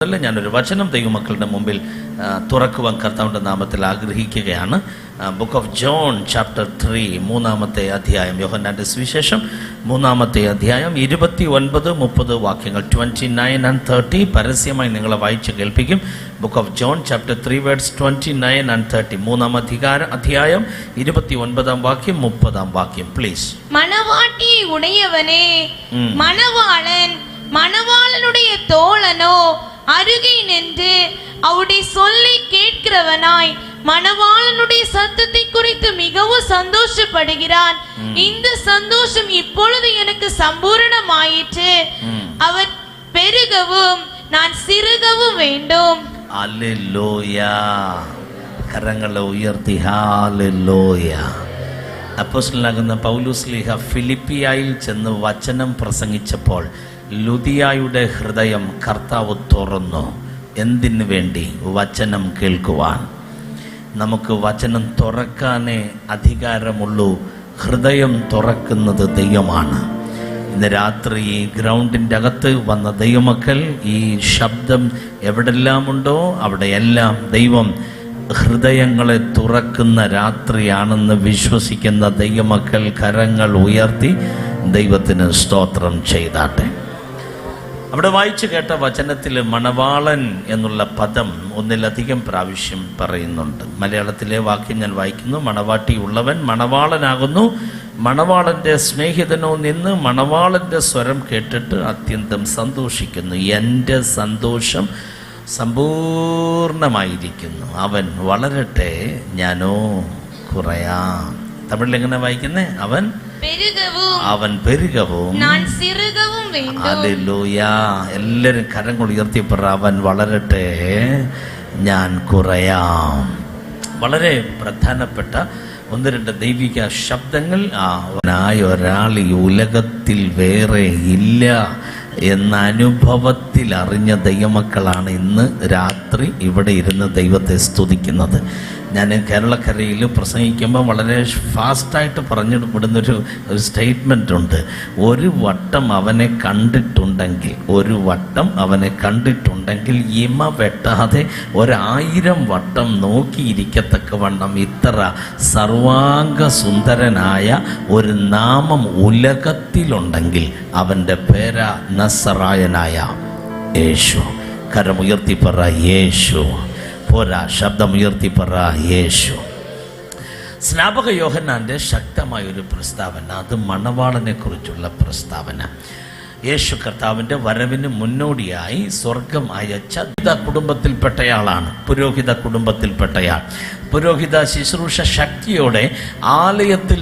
ഞാനൊരു വചനം ദൈവമക്കളുടെ മുമ്പിൽ തുറക്കുവാൻ കർത്താവിൻ്റെ നാമത്തിൽ ആഗ്രഹിക്കുകയാണ്. ബുക്ക് ഓഫ് ജോൺ ചാപ്റ്റർ 3 മൂന്നാമത്തെ അധ്യായം, യോഹന്നാന്റെ സുവിശേഷം 3-ാമത്തെ അധ്യായം 29-30 വാക്യങ്ങൾ 29 and 30 പരസ്യമായി നിങ്ങളെ വായിച്ച് കേൾപ്പിക്കും. Book of John chapter 3 words 29 and 30, 3-ാം അധ്യായം 29-ാം വാക്യം 30-ാം വാക്യം. പ്ലീസ്. மணவாட்டியை உடையவனே, மணவாளன் மணவாளனுடைய தோழனோ அருகே நின்று அவருடைய சொல்லை கேட்கிறவனாய் மணவாளனுடைய சத்தத்தை குறித்து மிகவும் சந்தோஷப்படுகிறான். இந்த சந்தோஷம் இப்பொழுது எனக்கு சம்பூரணமாயிற்று. அவர் பெருகவும் நான் சிறுகவும் வேண்டும். ഹല്ലേലൂയ. കരങ്ങളെ ഉയർത്തി ഹല്ലേലൂയ. അപ്പോസ്തലനാകുന്ന പൗലോസ്ലീഹ ഫിലിപ്പിയായിൽ ചെന്ന് വചനം പ്രസംഗിച്ചപ്പോൾ ലുദിയായുടെ ഹൃദയം കർത്താവ് തുറന്നു. എന്തിനു വേണ്ടി? വചനം കേൾക്കുവാൻ. നമുക്ക് വചനം തുറക്കാനേ അധികാരമുള്ളൂ. ഹൃദയം തുറക്കുന്നത് ദൈവമാണ്. ഇന്ന് രാത്രി ഈ ഗ്രൗണ്ടിൻ്റെ അകത്ത് വന്ന ദൈവമക്കൾ, ഈ ശബ്ദം എവിടെല്ലാമുണ്ടോ അവിടെയെല്ലാം ദൈവം ഹൃദയങ്ങളെ തുറക്കുന്ന രാത്രിയാണെന്ന് വിശ്വസിക്കുന്ന ദൈവമക്കൾ കരങ്ങൾ ഉയർത്തി ദൈവത്തിന് സ്തോത്രം ചെയ്താട്ടെ. അവിടെ വായിച്ചു കേട്ട വചനത്തിൽ മണവാളൻ എന്നുള്ള പദം ഒന്നിലധികം പ്രാവശ്യം പറയുന്നുണ്ട്. മലയാളത്തിലെ വാക്യം ഞാൻ വായിക്കുന്നു. മണവാട്ടി ഉള്ളവൻ മണവാളനാകുന്നു. മണവാളൻ്റെ സ്നേഹിതനോ നിന്ന് മണവാളൻ്റെ സ്വരം കേട്ടിട്ട് അത്യന്തം സന്തോഷിക്കുന്നു. എൻ്റെ സന്തോഷം സമ്പൂർണമായിരിക്കുന്നു. അവൻ വളരട്ടെ, ഞാനോ കുറയാം. തമിഴിൽ എങ്ങനെ വായിക്കുന്നേ? അവൻ പെരുകവും ഹല്ലേലൂയ. എല്ലാവരും കരങ്ങൾ ഉയർത്തി പറ, അവൻ വളരട്ടെ, ഞാൻ കുറയാം. വളരെ പ്രധാനപ്പെട്ട 1-2 ദൈവിക ശബ്ദങ്ങൾ. അവനായ ഒരാൾ ഈ ഉലകത്തിൽ വേറെ ഇല്ല എന്ന അനുഭവത്തിൽ അറിഞ്ഞ ദൈവമക്കളാണ് ഇന്ന് രാത്രി ഇവിടെ ഇരുന്ന് ദൈവത്തെ സ്തുതിക്കുന്നത്. ഞാൻ കേരളക്കരയിൽ പ്രസംഗിക്കുമ്പോൾ വളരെ ഫാസ്റ്റായിട്ട് പറഞ്ഞു വിടുന്നൊരു സ്റ്റേറ്റ്മെൻ്റ് ഉണ്ട്. ഒരു വട്ടം അവനെ കണ്ടിട്ടുണ്ടെങ്കിൽ ഇമ വെട്ടാതെ 1000 വട്ടം നോക്കിയിരിക്കത്തക്കവണ്ണം ഇത്ര സർവാംഗ സുന്ദരനായ ഒരു നാമം ഉലകത്തിലുണ്ടെങ്കിൽ അവൻ്റെ പേരാ നസറായനായ യേശു. കരമുയർത്തി പറ യേശു. പോരാ, ശബ്ദമുയർത്തി പറ യേശു. സ്നാപക യോഹന്നാന്റെ ശക്തമായൊരു പ്രസ്താവന, അത് മണവാളനെ കുറിച്ചുള്ള പ്രസ്താവന. യേശു കർത്താവിൻ്റെ വരവിന് മുന്നോടിയായി സ്വർഗം അയച്ച കുടുംബത്തിൽപ്പെട്ടയാളാണ്. പുരോഹിത കുടുംബത്തിൽപ്പെട്ടയാൾ. പുരോഹിത ശുശ്രൂഷ ശക്തിയോടെ ആലയത്തിൽ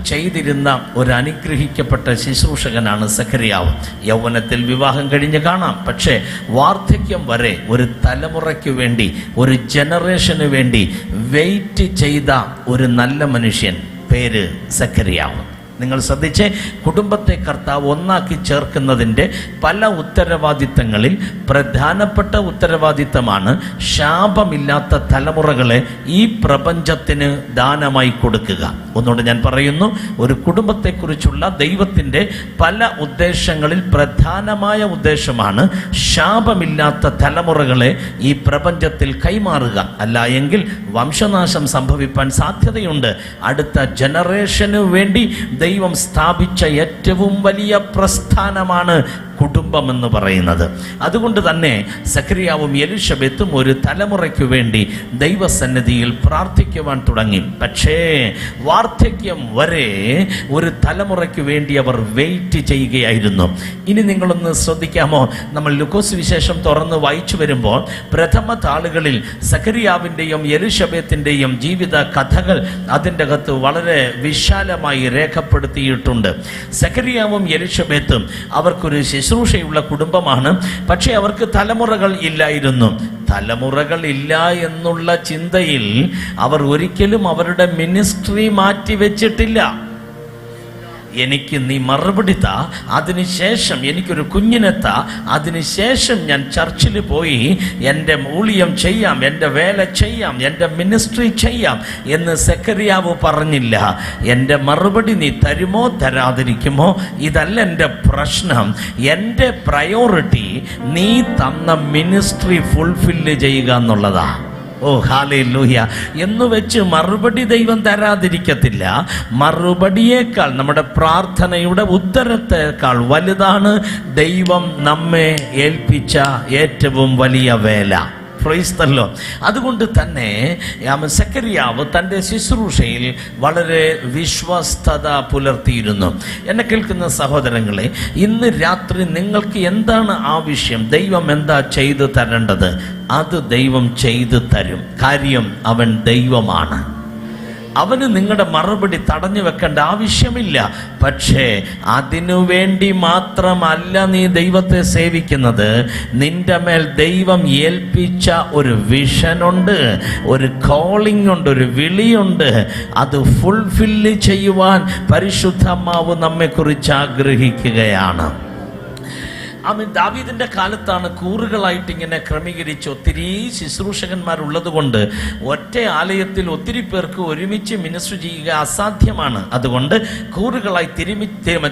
ചെയ്തിരുന്ന ഒരു അനുഗ്രഹിക്കപ്പെട്ട ശുശ്രൂഷകനാണ് സഖറിയാവ്. യൗവനത്തിൽ വിവാഹം കഴിഞ്ഞ് കാണാം, പക്ഷേ വാർദ്ധക്യം വരെ ഒരു തലമുറയ്ക്ക് വേണ്ടി, ഒരു ജനറേഷന് വേണ്ടി വെയിറ്റ് ചെയ്ത ഒരു നല്ല മനുഷ്യൻ. പേര് സഖറിയാവ്. നിങ്ങൾ ശ്രദ്ധിച്ച്, കുടുംബത്തെ കർത്താവ് ഒന്നാക്കി ചേർക്കുന്നതിൻ്റെ പല ഉത്തരവാദിത്തങ്ങളിൽ പ്രധാനപ്പെട്ട ഉത്തരവാദിത്തമാണ് ശാപമില്ലാത്ത തലമുറകളെ ഈ പ്രപഞ്ചത്തിന് ദാനമായി കൊടുക്കുക. ഒന്നുകൊണ്ട് ഞാൻ പറയുന്നു, ഒരു കുടുംബത്തെക്കുറിച്ചുള്ള ദൈവത്തിൻ്റെ പല ഉദ്ദേശങ്ങളിൽ പ്രധാനമായ ഉദ്ദേശമാണ് ശാപമില്ലാത്ത തലമുറകളെ ഈ പ്രപഞ്ചത്തിൽ കൈമാറുക. അല്ല എങ്കിൽ വംശനാശം സംഭവിപ്പാൻ സാധ്യതയുണ്ട്. അടുത്ത ജനറേഷന് വേണ്ടി ദൈവം സ്ഥാപിച്ച ഏറ്റവും വലിയ പ്രസ്ഥാനമാണ് കുടുംബം എന്ന് പറയുന്നത്. അതുകൊണ്ട് തന്നെ സഖറിയാവും എലിശബത്തും ഒരു തലമുറയ്ക്ക് വേണ്ടി ദൈവസന്നിധിയിൽ പ്രാർത്ഥിക്കുവാൻ തുടങ്ങി. പക്ഷേ വാർദ്ധക്യം വരെ ഒരു തലമുറയ്ക്ക് വേണ്ടി അവർ വെയിറ്റ് ചെയ്യുകയായിരുന്നു. ഇനി നിങ്ങളൊന്ന് ശ്രദ്ധിക്കാമോ? നമ്മൾ ലൂക്കോസ് വിശേഷം തുറന്ന് വായിച്ചു വരുമ്പോൾ പ്രഥമ താളുകളിൽ സഖറിയാവിൻ്റെയും എലിശബത്തിൻ്റെയും ജീവിത കഥകൾ അതിൻ്റെ അകത്ത് വളരെ വിശാലമായി രേഖപ്പെടുത്തിയിട്ടുണ്ട്. സഖറിയാവും എലിശബത്തും അവർക്കൊരു ശുശ്രൂഷയുള്ള കുടുംബമാണ്. പക്ഷേ അവർക്ക് തലമുറകൾ ഇല്ലായിരുന്നു. തലമുറകൾ ഇല്ല എന്നുള്ള ചിന്തയിൽ അവർ ഒരിക്കലും അവരുടെ മിനിസ്ട്രി മാറ്റിവെച്ചിട്ടില്ല. എനിക്ക് നീ മറുപടി താ, അതിനുശേഷം എനിക്കൊരു കുഞ്ഞിനെ താ, അതിനുശേഷം ഞാൻ ചർച്ചിൽ പോയി എൻ്റെ ഊഴിയം ചെയ്യാം, എൻ്റെ വേല ചെയ്യാം, എൻ്റെ മിനിസ്ട്രി ചെയ്യാം എന്ന് സെഖര്യാവ് പറഞ്ഞില്ല. എൻ്റെ മറുപടി നീ തരുമോ തരാതിരിക്കുമോ ഇതല്ല എൻ്റെ പ്രശ്നം. എൻ്റെ പ്രയോറിറ്റി നീ തന്ന മിനിസ്ട്രി ഫുൾഫില്ല് ചെയ്യുക എന്നുള്ളതാ. ഓ ഹല്ലേലൂയ. എന്ന് വെച്ച് മറുപടി ദൈവം തരാതിരിക്കത്തില്ല. മറുപടിയേക്കാൾ, നമ്മുടെ പ്രാർത്ഥനയുടെ ഉത്തരത്തേക്കാൾ വലുതാണ് ദൈവം നമ്മെ ഏൽപ്പിച്ച ഏറ്റവും വലിയ വേല. പ്രൈസ്തല്ലോ. അതുകൊണ്ട് തന്നെ സെഖര്യാവ് തൻ്റെ ശുശ്രൂഷയിൽ വളരെ വിശ്വസ്തത പുലർത്തിയിരുന്നു. എന്നെ കേൾക്കുന്ന സഹോദരങ്ങളെ, ഇന്ന് രാത്രി നിങ്ങൾക്ക് എന്താണ് ആവശ്യം, ദൈവം എന്താ ചെയ്തു തരേണ്ടത്, അത് ദൈവം ചെയ്തു തരും. കാര്യം അവൻ ദൈവമാണ്. അവന് നിങ്ങളുടെ മറുപടി തടഞ്ഞു വെക്കേണ്ട ആവശ്യമില്ല. പക്ഷേ അതിനുവേണ്ടി മാത്രമല്ല നീ ദൈവത്തെ സേവിക്കുന്നത്. നിന്റെ മേൽ ദൈവം ഏൽപ്പിച്ച ഒരു വിഷനുണ്ട്, ഒരു കോളിംഗ് ഉണ്ട്, ഒരു വിളിയുണ്ട്. അത് ഫുൾഫില്ല് ചെയ്യുവാൻ പരിശുദ്ധാത്മാവ് നമ്മെക്കുറിച്ച് ആഗ്രഹിക്കുകയാണ്. ദാവീദിന്റെ കാലത്താണ് കൂറുകളായിട്ട് ഇങ്ങനെ ക്രമീകരിച്ച് ഒത്തിരി ശുശ്രൂഷകന്മാരുള്ളത് കൊണ്ട് ഒറ്റ ആലയത്തിൽ ഒത്തിരി പേർക്ക് ഒരുമിച്ച് മിനിസ്റ്റർ ചെയ്യുക അസാധ്യമാണ്. അതുകൊണ്ട് കൂറുകളായി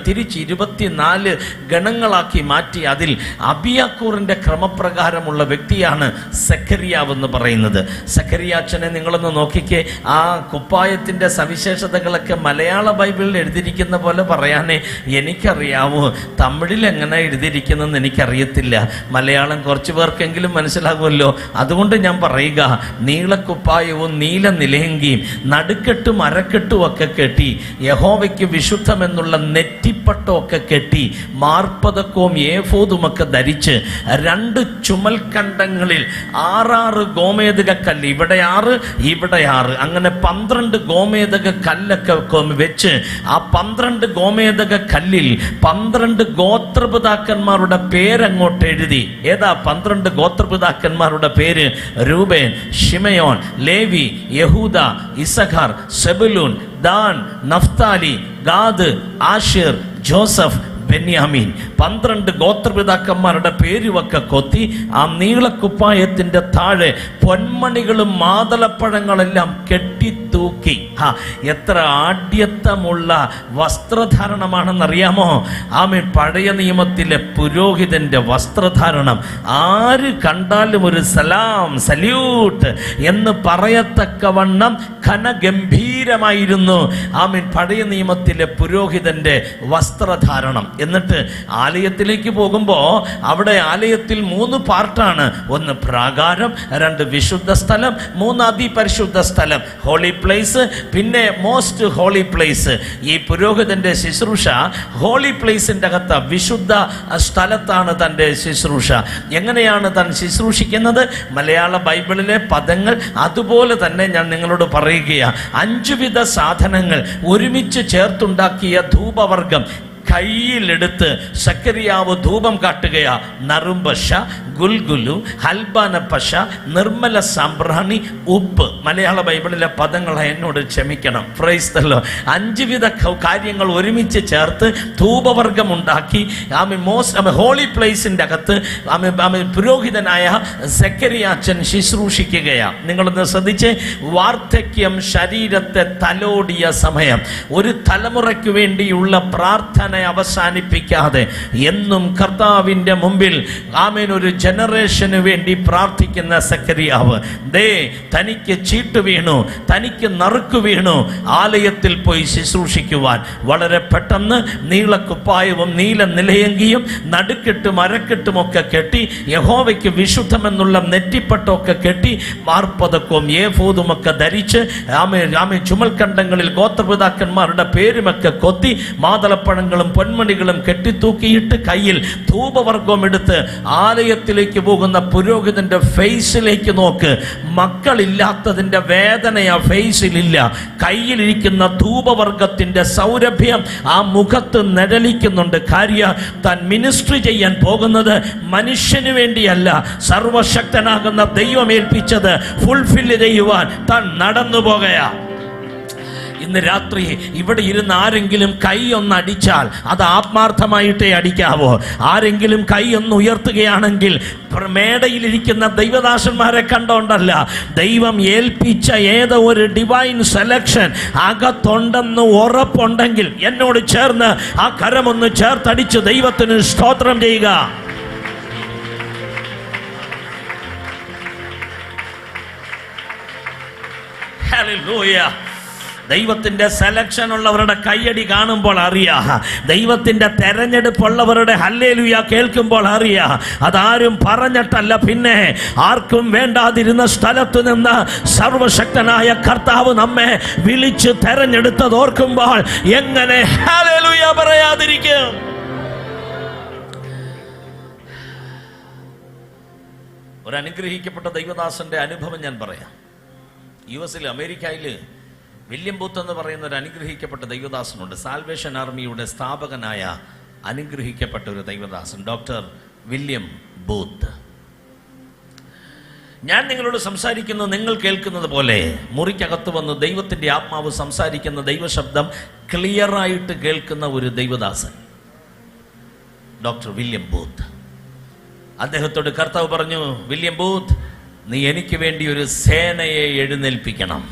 തിരിച്ച് 24 ഗണങ്ങളാക്കി മാറ്റി അതിൽ അബിയാക്കൂറിന്റെ ക്രമപ്രകാരമുള്ള വ്യക്തിയാണ് സെഖര്യാവ് എന്ന് പറയുന്നത്. സെഖര്യാച്ചനെ നിങ്ങളൊന്ന് നോക്കിക്കേ. ആ കുപ്പായത്തിന്റെ സവിശേഷതകളൊക്കെ മലയാള ബൈബിളിൽ എഴുതിയിരിക്കുന്ന പോലെ പറയാനേ എനിക്കറിയാവൂ. തമിഴിൽ എങ്ങനെ എഴുതിയിരിക്കുന്നത് എനിക്കറിയത്തില്ല. മലയാളം കുറച്ചു പേർക്കെങ്കിലും മനസ്സിലാകുമല്ലോ. അതുകൊണ്ട് ഞാൻ പറയുക, നീളക്കുപ്പായവും നീല നിലയങ്കിയും നടുക്കെട്ടും അരക്കെട്ടും ഒക്കെ കെട്ടി, യഹോവയ്ക്ക് വിശുദ്ധമെന്നുള്ള നെറ്റിപ്പട്ടമൊക്കെ കെട്ടി, മാർപ്പതക്കവും ഏഫോദുമൊക്കെ ധരിച്ച് 2 ചുമൽക്കണ്ടങ്ങളിൽ 6 ഗോമേതക കല്ല്, ഇവിടെ 6 ഇവിടെ 6, അങ്ങനെ 12 ഗോമേതക കല്ലൊക്കെ വെച്ച് ആ 12 ഗോമേതക കല്ലിൽ 12 ഗോത്രപിതാക്കന്മാരുടെ പേരങ്ങോട്ട് എഴുതി. ഏതാ 12 ഗോത്രപിതാക്കന്മാരുടെ പേര്? രൂബേൻ, ശിമയോൻ, ലേവി, യഹൂദ, ഇസഖാർ, സെബുലൂൻ, ദാൻ, നഫ്താലി, ഗാദ്, ആശേർ, ജോസഫ്, ബെന്യാമീൻ. 12 ഗോത്രപിതാക്കന്മാരുടെ പേരുവൊക്കെ കൊത്തി ആ നീളക്കുപ്പായത്തിന്റെ താഴെ പൊന്മണികളും മാതളപ്പഴങ്ങളെല്ലാം കെട്ടിത്തൂക്കി. എത്ര ആഢ്യത്വമുള്ള വസ്ത്രധാരണമാണെന്നറിയാമോ? ആമേൻ. പഴയ നിയമത്തിലെ പുരോഹിതന്റെ വസ്ത്രധാരണം ആര് കണ്ടാലും ഒരു സലാം, സല്യൂട്ട് എന്ന് പറയത്തക്കവണ്ണം ഘനഗംഭീരമായിരുന്നു ആമേൻ പഴയ നിയമത്തിലെ പുരോഹിതന്റെ വസ്ത്രധാരണം. എന്നിട്ട് ആലയത്തിലേക്ക് പോകുമ്പോൾ അവിടെ ആലയത്തിൽ 3 പാർട്ടാണ്. 1 പ്രാകാരം, 2 വിശുദ്ധ സ്ഥലം, 3 അതിപരിശുദ്ധ സ്ഥലം, ഹോളി പ്ലേസ്, പിന്നെ മോസ്റ്റ് ഹോളി പ്ലേസ്. ഈ പുരോഹിതന്റെ ശുശ്രൂഷ ഹോളി പ്ലേസിന്റെ അകത്ത് വിശുദ്ധ സ്ഥലത്താണ് തൻ്റെ ശുശ്രൂഷ. എങ്ങനെയാണ് താൻ ശുശ്രൂഷിക്കുന്നത്? മലയാള ബൈബിളിലെ പദങ്ങൾ അതുപോലെ തന്നെ ഞാൻ നിങ്ങളോട് പറയുകയാണ്. 5 വിധ സാധനങ്ങൾ ഒരുമിച്ച് ചേർത്തുണ്ടാക്കിയ ധൂപവർഗം കയ്യിലെടുത്ത് സെഖര്യാവ് ധൂപം കാട്ടുകയാ. നറുംപശ, ഗുൽഗുലു, ഹൽബാന പശ, നിർമ്മല സാമ്പ്രാണി, ഉപ്പ്. മലയാള ബൈബിളിലെ പദങ്ങൾ എന്നോട് ക്ഷമിക്കണം. Praise the Lord. 5 വിധ കാര്യങ്ങൾ ഒരുമിച്ച് ചേർത്ത് ധൂപവർഗം ഉണ്ടാക്കി ഹോളി പ്ലേസിന്റെ അകത്ത് പുരോഹിതനായ സെഖര്യാച്ചൻ ശുശ്രൂഷിക്കുകയാ. നിങ്ങളൊന്ന് ശ്രദ്ധിച്ച്, വാർദ്ധക്യം ശരീരത്തെ തലോടിയ സമയം, ഒരു തലമുറയ്ക്ക് വേണ്ടിയുള്ള പ്രാർത്ഥന അവസാനിപ്പിക്കാതെ എന്നും കർത്താവിന്റെ മുമ്പിൽ ആമേൻ ഒരു ജനറേഷന് വേണ്ടി പ്രാർത്ഥിക്കുന്ന സെഖര്യാവ് തനിക്ക് ചീട്ട് വീണു, തനിക്ക് നറുക്ക് വീണു ആലയത്തിൽ പോയി ശുശ്രൂഷിക്കുവാൻ. വളരെ പെട്ടെന്ന് നീളക്കുപ്പായവും നീല നിലയങ്കിയും നടുക്കെട്ടും അരക്കെട്ടും ഒക്കെ കെട്ടി, യഹോവയ്ക്ക് വിശുദ്ധമെന്നുള്ള നെറ്റിപ്പട്ടമൊക്കെ കെട്ടി, മാർപ്പതക്കവും ഏഫോദുമൊക്കെ ധരിച്ച് ആമേ ചുമൽക്കണ്ടങ്ങളിൽ ഗോത്രപിതാക്കന്മാരുടെ പേരുമൊക്കെ കൊത്തി, മാതളപ്പഴങ്ങളും പൊന്മണികളും കെട്ടിത്തൂക്കിയിട്ട് കയ്യിൽ ധൂപവർഗം എടുത്ത് ആലയത്തിലേക്ക് പോകുന്ന പുരോഹിതന്റെ ഫേസിലേക്ക് നോക്ക്. മക്കളില്ലാത്തതിന്റെ വേദന ആ ഫേസിലില്ല. കയ്യിലിരിക്കുന്ന ധൂപവർഗത്തിന്റെ സൗരഭ്യം ആ മുഖത്ത് നിഴലിക്കുന്നുണ്ട്. കാര്യം താൻ മിനിസ്ട്രി ചെയ്യാൻ പോകുന്നത് മനുഷ്യന് വേണ്ടിയല്ല, സർവശക്തനാകുന്ന ദൈവം ഏൽപ്പിച്ചത് ഫുൾഫില്ല് ചെയ്യുവാൻ താൻ നടന്നു പോകയാ. ഇന്ന് രാത്രി ഇവിടെ ഇരുന്ന് ആരെങ്കിലും കൈ ഒന്ന് അടിച്ചാൽ അത് ആത്മാർത്ഥമായിട്ടേ അടിക്കാവോ. ആരെങ്കിലും കൈ ഒന്ന് ഉയർത്തുകയാണെങ്കിൽ മേടയിലിരിക്കുന്ന ദൈവദാസന്മാരെ കണ്ടോണ്ടല്ല, ദൈവം ഏൽപ്പിച്ച ഏതോ ഒരു ഡിവൈൻ സെലക്ഷൻ അകത്തുണ്ടെന്ന് ഉറപ്പുണ്ടെങ്കിൽ എന്നോട് ചേർന്ന് ആ കരമൊന്ന് ചേർത്തടിച്ച് ദൈവത്തിന് സ്തോത്രം ചെയ്യുക. ഹല്ലേലൂയ. ദൈവത്തിന്റെ സെലക്ഷൻ ഉള്ളവരുടെ കയ്യടി കാണുമ്പോൾ അറിയാ, ദൈവത്തിന്റെ തെരഞ്ഞെടുപ്പുള്ളവരുടെ ഹല്ലേലൂയ കേൾക്കുമ്പോൾ അറിയാ. അതാരും പറഞ്ഞിട്ടല്ല, പിന്നെ ആർക്കും വേണ്ടാതിരുന്ന സ്ഥലത്തു നിന്ന് സർവശക്തനായ കർത്താവ് നമ്മെ വിളിച്ച് തെരഞ്ഞെടുത്തത് ഓർക്കുമ്പോൾ എങ്ങനെ ഹല്ലേലൂയ പറയാതിരിക്കും? ഒരു അനുഗ്രഹിക്കപ്പെട്ട ദൈവദാസന്റെ അനുഭവം ഞാൻ പറയാം. യുഎസിൽ, അമേരിക്കയിൽ വില്യം ബൂത്ത് എന്ന് പറയുന്ന ഒരു അനുഗ്രഹിക്കപ്പെട്ട ദൈവദാസനുണ്ട്. സാൽവേഷൻ ആർമിയുടെ സ്ഥാപകനായ അനുഗ്രഹിക്കപ്പെട്ട ഒരു ദൈവദാസൻ, ഡോക്ടർ വില്യം ബൂത്ത്. ഞാൻ നിങ്ങളോട് സംസാരിക്കുന്നത് നിങ്ങൾ കേൾക്കുന്നത് പോലെ മുറിക്കകത്ത് വന്ന് ദൈവത്തിന്റെ ആത്മാവ് സംസാരിക്കുന്ന ദൈവശബ്ദം ക്ലിയറായിട്ട് കേൾക്കുന്ന ഒരു ദൈവദാസൻ, ഡോക്ടർ വില്യം ബൂത്ത്. അദ്ദേഹത്തോട് കർത്താവ് പറഞ്ഞു, വില്യം ബൂത്ത്, നീ എനിക്ക് വേണ്ടി ഒരു സേനയെ എഴുന്നേൽപ്പിക്കണം.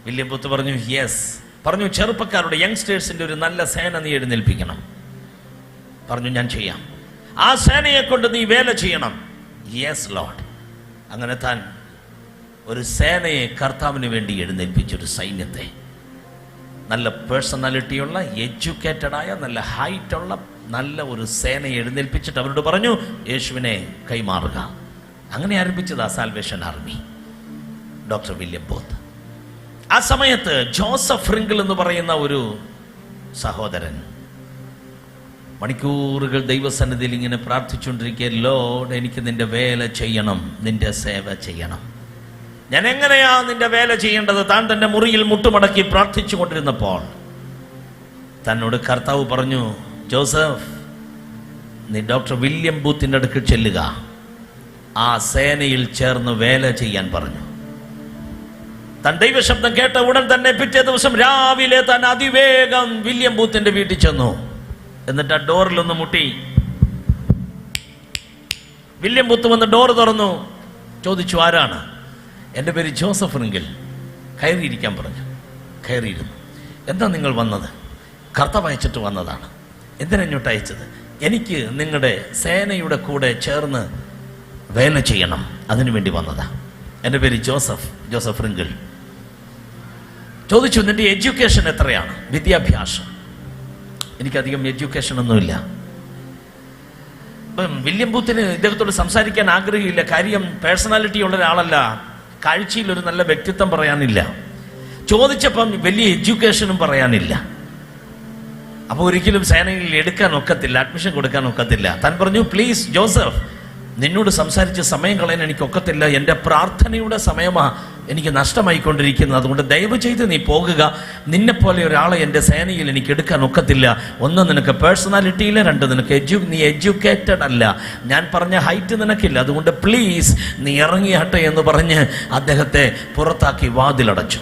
വില്യം ബൂത്ത് പറഞ്ഞു, യെസ്. പറഞ്ഞു, ചെറുപ്പക്കാരുടെ യങ്സ്റ്റേഴ്സിന്റെ ഒരു നല്ല സേന നീ എഴുന്നേൽപ്പിക്കണം. പറഞ്ഞു, ഞാൻ ചെയ്യാം. ആ സേനയെ കൊണ്ട് നീ വേല ചെയ്യണം. Yes Lord. അങ്ങനെ താൻ ഒരു സേനയെ കർത്താവിന് വേണ്ടി എഴുന്നേൽപ്പിച്ചൊരു സൈന്യത്തെ, നല്ല പേഴ്സണാലിറ്റിയുള്ള, എഡ്യൂക്കേറ്റഡായ, നല്ല ഹൈറ്റുള്ള നല്ല ഒരു സേനയെ എഴുന്നേൽപ്പിച്ചിട്ട് അവരോട് പറഞ്ഞു, യേശുവിനെ കൈമാറുക. അങ്ങനെ ആരംഭിച്ചത് ആ salvation army, doctor William booth. ആ സമയത്ത് ജോസഫ് ഫ്രിങ്കിൾ എന്ന് പറയുന്ന ഒരു സഹോദരൻ മണിക്കൂറുകൾ ദൈവസന്നിധിയിൽ ഇങ്ങനെ പ്രാർത്ഥിച്ചുകൊണ്ടിരിക്കുക, ലോർഡ്, എനിക്ക് നിന്റെ വേല ചെയ്യണം, നിന്റെ സേവ ചെയ്യണം. ഞാൻ എങ്ങനെയാ നിന്റെ വേല ചെയ്യേണ്ടത്? താൻ തന്റെ മുറിയിൽ മുട്ടുമടക്കി പ്രാർത്ഥിച്ചു കൊണ്ടിരുന്നപ്പോൾ തന്നോട് കർത്താവ് പറഞ്ഞു, ജോസഫ്, നീ ഡോക്ടർ വില്യം ബൂത്തിന്റെ അടുക്കൽ ചെല്ലുക, ആ സേനയിൽ ചേർന്ന് വേല ചെയ്യാൻ പറഞ്ഞു. താൻ ദൈവശബ്ദം കേട്ട ഉടൻ തന്നെ പിറ്റേ ദിവസം രാവിലെ താൻ അതിവേഗം വില്യം ബൂത്തിന്റെ വീട്ടിൽ ചെന്നു. എന്നിട്ട് ആ ഡോറിലൊന്ന് മുട്ടി. വില്യം ബൂത്ത് വന്ന് ഡോർ തുറന്നു. ചോദിച്ചു, ആരാണ്? എൻ്റെ പേര് ജോസഫ് ഫ്രിങ്കിൾ. കയറിയിരിക്കാൻ പറഞ്ഞു. കയറിയിരുന്നു. എന്താ നിങ്ങൾ വന്നത്? കർത്താവ് അയച്ചിട്ട് വന്നതാണ്. എന്തിനാ ഇങ്ങോട്ട് അയച്ചത്? എനിക്ക് നിങ്ങളുടെ സേനയുടെ കൂടെ ചേർന്ന് വേല ചെയ്യണം, അതിനു വേണ്ടി വന്നതാ. എൻ്റെ പേര് ജോസഫ് ഫ്രിങ്കിൾ. ചോദിച്ചു, നിന്റെ എഡ്യൂക്കേഷൻ എത്രയാണ്? വിദ്യാഭ്യാസം. എനിക്കധികം എഡ്യൂക്കേഷൻ ഒന്നുമില്ല. ഇപ്പം വില്യം ബൂത്തിന് ഇദ്ദേഹത്തോട് സംസാരിക്കാൻ ആഗ്രഹമില്ല. കാര്യം പേഴ്സണാലിറ്റി ഉള്ള ഒരാളല്ല, കാഴ്ചയിൽ ഒരു നല്ല വ്യക്തിത്വം പറയാനില്ല. ചോദിച്ചപ്പം വലിയ എഡ്യൂക്കേഷനും പറയാനില്ല. അപ്പോൾ ഒരിക്കലും സേനയിൽ എടുക്കാൻ ഒക്കത്തില്ല, അഡ്മിഷൻ കൊടുക്കാൻ ഒക്കത്തില്ല. താൻ പറഞ്ഞു, പ്ലീസ് ജോസഫ്, നിന്നോട് സംസാരിച്ച് സമയം കളയാൻ എനിക്ക് ഒക്കത്തില്ല. എൻ്റെ പ്രാർത്ഥനയുടെ സമയമാ എനിക്ക് നഷ്ടമായിക്കൊണ്ടിരിക്കുന്നത്. അതുകൊണ്ട് ദയവ് ചെയ്ത് നീ പോകുക. നിന്നെപ്പോലെ ഒരാളെ എൻ്റെ സേനയിൽ എനിക്ക് എടുക്കാൻ ഒക്കത്തില്ല. ഒന്ന്, നിനക്ക് പേഴ്സണാലിറ്റിയില്ല. രണ്ട്, നിനക്ക് നീ എഡ്യൂക്കേറ്റഡ് അല്ല. ഞാൻ പറഞ്ഞ ഹൈറ്റ് നിനക്കില്ല. അതുകൊണ്ട് പ്ലീസ് നീ ഇറങ്ങിയാട്ടെ എന്ന് പറഞ്ഞ് അദ്ദേഹത്തെ പുറത്താക്കി വാതിലടച്ചു.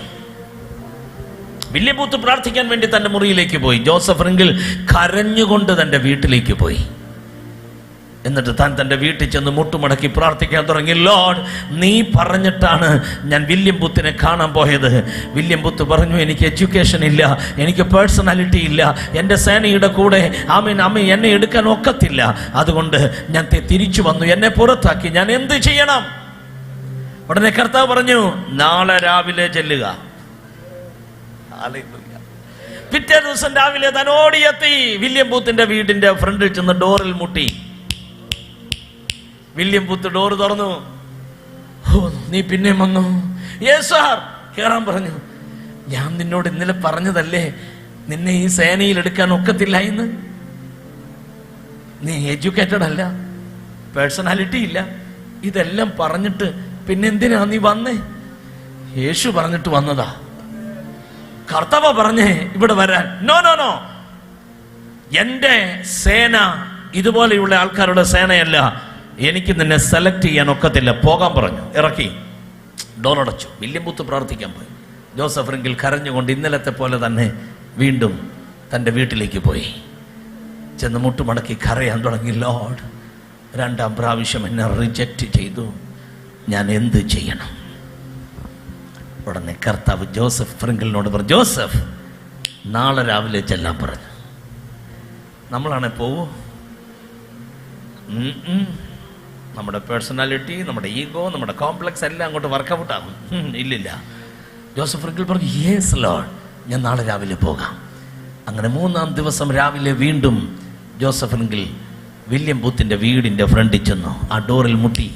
വില്യം ബൂത്ത് പ്രാർത്ഥിക്കാൻ വേണ്ടി തൻ്റെ മുറിയിലേക്ക് പോയി. ജോസഫ് ഫ്രിങ്കിൾ കരഞ്ഞുകൊണ്ട് തൻ്റെ വീട്ടിലേക്ക് പോയി. എന്നിട്ട് താൻ തൻ്റെ വീട്ടിൽ ചെന്ന് മുട്ടുമടക്കി പ്രാർത്ഥിക്കാൻ തുടങ്ങി. ലോർഡ്, നീ പറഞ്ഞിട്ടാണ് ഞാൻ വില്യം ബൂത്തിനെ കാണാൻ പോയത്. വില്യം ബൂത്ത് പറഞ്ഞു, എനിക്ക് എഡ്യൂക്കേഷൻ ഇല്ല, എനിക്ക് പേഴ്സണാലിറ്റി ഇല്ല, എൻ്റെ സേനയുടെ കൂടെ എന്നെ എടുക്കാൻ ഒക്കത്തില്ല. അതുകൊണ്ട് ഞാൻ തിരിച്ചു വന്നു, എന്നെ പുറത്താക്കി. ഞാൻ എന്ത് ചെയ്യണം? ഉടനെ കർത്താവ് പറഞ്ഞു, നാളെ രാവിലെ ചെല്ലുക. പിറ്റേ ദിവസം രാവിലെ താൻ ഓടിയെത്തി വില്യം ബൂത്തിന്റെ വീടിന്റെ ഫ്രണ്ടിൽ ചെന്ന് ഡോറിൽ മുട്ടി. വില്യം ബൂത്ത് ഡോർ തുറന്നു. ഓ, നീ പിന്നെ വന്നു? Yes sir. കേറാൻ പറഞ്ഞു. ഞാൻ നിന്നോട് ഇന്നലെ പറഞ്ഞതല്ലേ നിന്നെ ഈ സേനയിൽ എടുക്കാൻ ഒക്കത്തില്ല എന്ന്? നീ എഡ്യൂക്കേറ്റഡ് അല്ല, പേഴ്സണാലിറ്റി ഇല്ല, ഇതെല്ലാം പറഞ്ഞിട്ട് പിന്നെ എന്തിനാ നീ വന്നേ? യേശു പറഞ്ഞിട്ട് വന്നതാ. കർത്താവ് പറഞ്ഞേ ഇവിടെ വരാൻ. നോ നോ നോ, എന്റെ സേന ഇതുപോലെയുള്ള ആൾക്കാരുടെ സേനയല്ല. എനിക്ക് നിന്നെ സെലക്ട് ചെയ്യാൻ ഒക്കത്തില്ല. പോകാൻ പറഞ്ഞു. ഇറക്കി ഡോർ അടച്ചു. വില്യം ബൂത്ത് പ്രാർത്ഥിക്കാൻ പോയി. ജോസഫ് ഫ്രിങ്കിൾ കരഞ്ഞുകൊണ്ട് ഇന്നലത്തെ പോലെ തന്നെ വീണ്ടും തൻ്റെ വീട്ടിലേക്ക് പോയി. ചെന്ന് മുട്ടുമടക്കി കരയാൻ തുടങ്ങി. ലോർഡ്, 2ാം പ്രാവശ്യം എന്നെ റിജക്റ്റ് ചെയ്തു, ഞാൻ എന്ത് ചെയ്യണം? ഉടനെ കർത്താവ് ജോസഫ് ഫ്രിങ്കിളിനോട് പറഞ്ഞു, ജോസഫ്, നാളെ രാവിലെ ചെല്ലാൻ പറഞ്ഞു. നമ്മളാണെ പോവൂ? നമ്മുടെ പേഴ്സണാലിറ്റി, നമ്മുടെ ഈഗോ, നമ്മുടെ കോംപ്ലക്സ് എല്ലാം അങ്ങോട്ട് വർക്കൗട്ട് ആകും. ഇല്ലില്ല. ജോസഫ് ഫ്രിങ്കിൾ പറഞ്ഞു, യെസ് ലോർഡ്, ഞാൻ നാളെ രാവിലെ പോകാം. അങ്ങനെ 3-ാം ദിവസം രാവിലെ വീണ്ടും ജോസഫ് ഫ്രിങ്കിൾ വില്യം ബൂത്തിന്റെ വീടിന്റെ ഫ്രണ്ടിൽ ചെന്നു. ആ ഡോറിൽ മുട്ടി.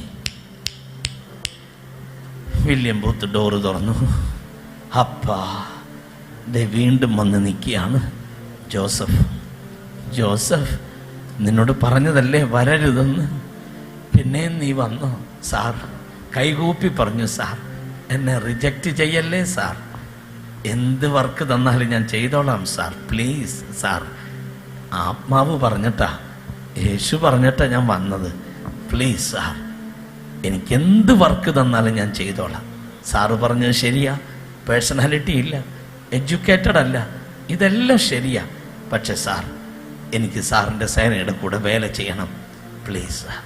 വില്യം ബൂത്ത് ഡോറ് തുറന്നു. അപ്പാ, വീണ്ടും വന്ന് നിൽക്കുകയാണ്. ജോസഫ്, ജോസഫ്, നിന്നോട് പറഞ്ഞതല്ലേ വരരുതെന്ന്, പിന്നെ നീ വന്നോ? സാർ കൈകൂപ്പി പറഞ്ഞു, സാർ എന്നെ റിജക്റ്റ് ചെയ്യല്ലേ സാർ, എന്ത് വർക്ക് തന്നാലും ഞാൻ ചെയ്തോളാം സാർ, പ്ലീസ് സാർ. ആത്മാവ് പറഞ്ഞിട്ടാ, യേശു പറഞ്ഞിട്ടാ ഞാൻ വന്നത്, പ്ലീസ് സാർ, എനിക്കെന്ത് വർക്ക് തന്നാലും ഞാൻ ചെയ്തോളാം. സാറ് പറഞ്ഞത് ശരിയാ, പേഴ്സണാലിറ്റി ഇല്ല, എഡ്യൂക്കേറ്റഡ് അല്ല, ഇതെല്ലാം ശരിയാ, പക്ഷെ സാർ എനിക്ക് സാറിൻ്റെ സേനയുടെ കൂടെ വേല ചെയ്യണം, പ്ലീസ് സാർ.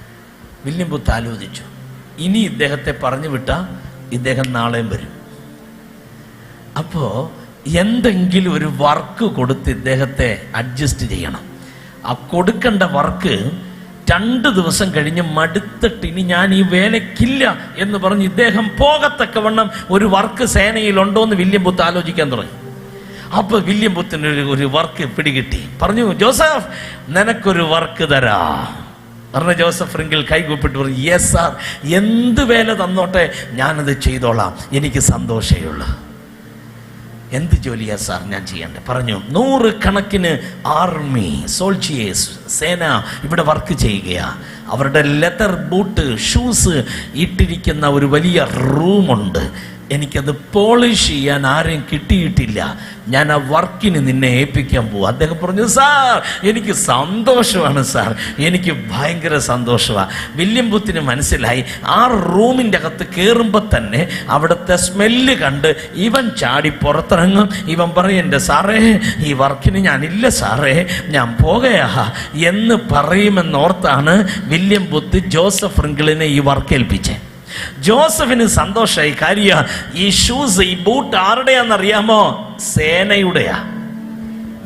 വില്യം ബൂത്ത് ആലോചിച്ചു, ഇനി ഇദ്ദേഹത്തെ പറഞ്ഞു വിട്ടാൽ ഇദ്ദേഹം നാളെയും വരും. അപ്പോൾ എന്തെങ്കിലും ഒരു വർക്ക് കൊടുത്ത് ഇദ്ദേഹത്തെ അഡ്ജസ്റ്റ് ചെയ്യണം. ആ കൊടുക്കേണ്ട വർക്ക് 2 ദിവസം കഴിഞ്ഞ് മടുത്തിട്ട് ഇനി ഞാൻ ഈ വേലയ്ക്കില്ല എന്ന് പറഞ്ഞ് ഇദ്ദേഹം പോകത്തക്കവണ്ണം ഒരു വർക്ക് സേനയിലുണ്ടോ എന്ന് വില്യം ബൂത്ത് ആലോചിക്കാൻ തുടങ്ങി. അപ്പൊ വില്യം ബൂത്തിന് ഒരു വർക്ക് പിടികിട്ടി. പറഞ്ഞു, ജോസഫ്, നിനക്കൊരു വർക്ക് തരാ പറഞ്ഞ ജോസഫ് ഫ്രിങ്കിൾ കൈകൂപ്പിട്ട് പറഞ്ഞു, യെസ് സാർ, എന്ത് വേല തന്നോട്ടെ, ഞാനത് ചെയ്തോളാം, എനിക്ക് സന്തോഷമേ ഉള്ളൂ. എന്ത് ജോലിയാ സാർ ഞാൻ ചെയ്യണ്ടേ? പറഞ്ഞു, 100 കണക്കിന് ആർമി സോൾജിയേഴ്സ്, സേന ഇവിടെ വർക്ക് ചെയ്യുകയാ. അവരുടെ ലെതർ ബൂട്ട്, ഷൂസ് ഇട്ടിരിക്കുന്ന ഒരു വലിയ റൂമുണ്ട്. എനിക്കത് പോളിഷ് ചെയ്യാൻ ആരെയും കിട്ടിയിട്ടില്ല. ഞാൻ ആ വർക്കിന് നിന്നെ ഏൽപ്പിക്കാൻ പോവാ. അദ്ദേഹം പറഞ്ഞു, സാർ എനിക്ക് സന്തോഷമാണ് സാർ, എനിക്ക് ഭയങ്കര സന്തോഷമാണ്. വില്യം ബൂത്തിന് മനസ്സിലായി, ആ റൂമിൻ്റെ അകത്ത് കയറുമ്പോൾ തന്നെ അവിടുത്തെ സ്മെല്ല് കണ്ട് ഇവൻ ചാടി പുറത്തിറങ്ങും. ഇവൻ പറയും, എൻ്റെ സാറേ ഈ വർക്കിന് ഞാനില്ല സാറേ, ഞാൻ പോകയാ എന്ന് പറയുമെന്നോർത്താണ് വില്യം ബൂത്ത് ജോസഫ് ഫ്രിങ്കിളിനെ ഈ വർക്ക് ഏൽപ്പിച്ചത്. ജോസഫിന് സന്തോഷമായി. കാര്യം, ഈ ഷൂസ്, ഈ ബൂട്ട് ആരുടെയാണെന്നറിയാമോ? സേനയുടെയാ,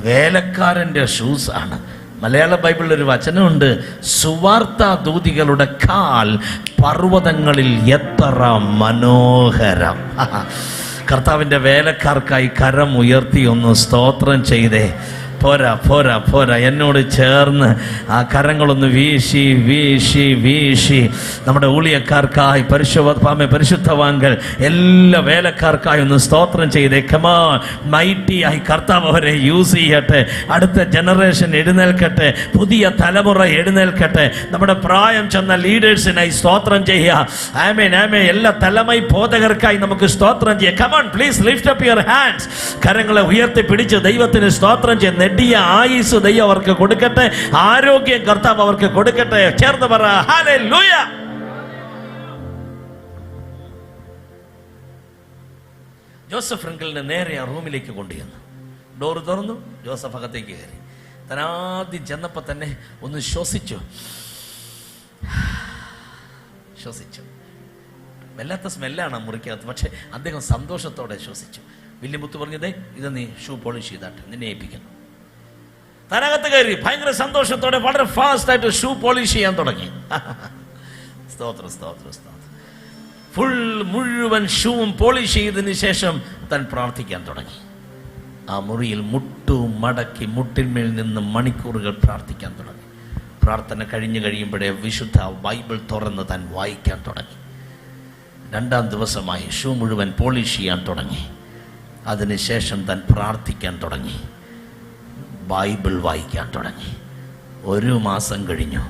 വേലക്കാരന്റെ ഷൂസ് ആണ്. മലയാള ബൈബിളിൽ ഒരു വചനമുണ്ട്, സുവാർത്താ ദൂതികളുടെ കാൽ പർവ്വതങ്ങളിൽ എത്ര മനോഹരം. കർത്താവിന്റെ വേലക്കാർക്കായി കരം ഉയർത്തി ഒന്ന് സ്തോത്രം ചെയ്തേ. പോരാ പോരാ പോരാ, എന്നോട് ചേർന്ന് ആ കരങ്ങളൊന്ന് വീശി വീശി വീശി നമ്മുടെ ഊളിയക്കാർക്കായി പരിശുദ്ധവാൻകൾ എല്ലാ വേലക്കാർക്കായി ഒന്ന് സ്തോത്രം ചെയ്തേ. കമാൻ, മൈറ്റിയായി കർത്താവ് അവരെ യൂസ് ചെയ്യട്ടെ. അടുത്ത ജനറേഷൻ എഴുന്നേൽക്കട്ടെ, പുതിയ തലമുറ എഴുന്നേൽക്കട്ടെ. നമ്മുടെ പ്രായം ചെന്ന ലീഡേഴ്സിനായി സ്തോത്രം ചെയ്യുക. ആമേൻ ആമേൻ. എല്ലാ തലമൈ ബോധകർക്കായി നമുക്ക് സ്തോത്രം ചെയ്യാം. Come on, please lift up your hands. കരങ്ങളെ ഉയർത്തി പിടിച്ച് ദൈവത്തിന് സ്തോത്രം ചെയ്യുന്ന ആയുസ് ദൈവം അവർക്ക് കൊടുക്കട്ടെ, ആരോഗ്യം കർത്താവ് അവർക്ക് കൊടുക്കട്ടെ. ചേർന്ന് പറ, ഹല്ലേലൂയ. ജോസഫ് ഫ്രിങ്കിളിനെ നേരെ ആ റൂമിലേക്ക് കൊണ്ടുവന്നു. ഡോറ് തുറന്നു, ജോസഫ് അകത്തേക്ക് കയറി. ആദ്യം ചെന്നപ്പോ തന്നെ ഒന്ന് ശ്വസിച്ചു. വല്ലാത്ത സ്മെല്ലാണ് ആ മുറിക്കകത്ത്, പക്ഷെ അദ്ദേഹം സന്തോഷത്തോടെ ശ്വസിച്ചു. വില്യം ബൂത്ത് പറഞ്ഞതേ, ഇത് നീ ഷൂ പോളിഷ് ചെയ്താട്ടെ, നിന്നെ ഏൽപ്പിക്കുന്നു. തനകത്ത് കയറി ഭയങ്കര സന്തോഷത്തോടെ വളരെ ഫാസ്റ്റ് ആയിട്ട് ഷൂ പോളിഷ് ചെയ്യാൻ തുടങ്ങി. സ്തോത്രം സ്തോത്രം സ്തോത്രം. മുഴുവൻ ഷൂവും പോളിഷ് ചെയ്തതിന് ശേഷം താൻ പ്രാർത്ഥിക്കാൻ തുടങ്ങി. ആ മുറിയിൽ മടക്കി മുട്ടിന്മേൽ നിന്ന് മണിക്കൂറുകൾ പ്രാർത്ഥിക്കാൻ തുടങ്ങി. പ്രാർത്ഥന കഴിയുമ്പോഴേ വിശുദ്ധ ബൈബിൾ തുറന്ന് താൻ വായിക്കാൻ തുടങ്ങി. 2-ാം ദിവസമായി ഷൂ മുഴുവൻ പോളിഷ് ചെയ്യാൻ തുടങ്ങി. അതിനുശേഷം താൻ പ്രാർത്ഥിക്കാൻ തുടങ്ങി, ബൈബിൾ വായിക്കാൻ തുടങ്ങി. 1 മാസം കഴിഞ്ഞു.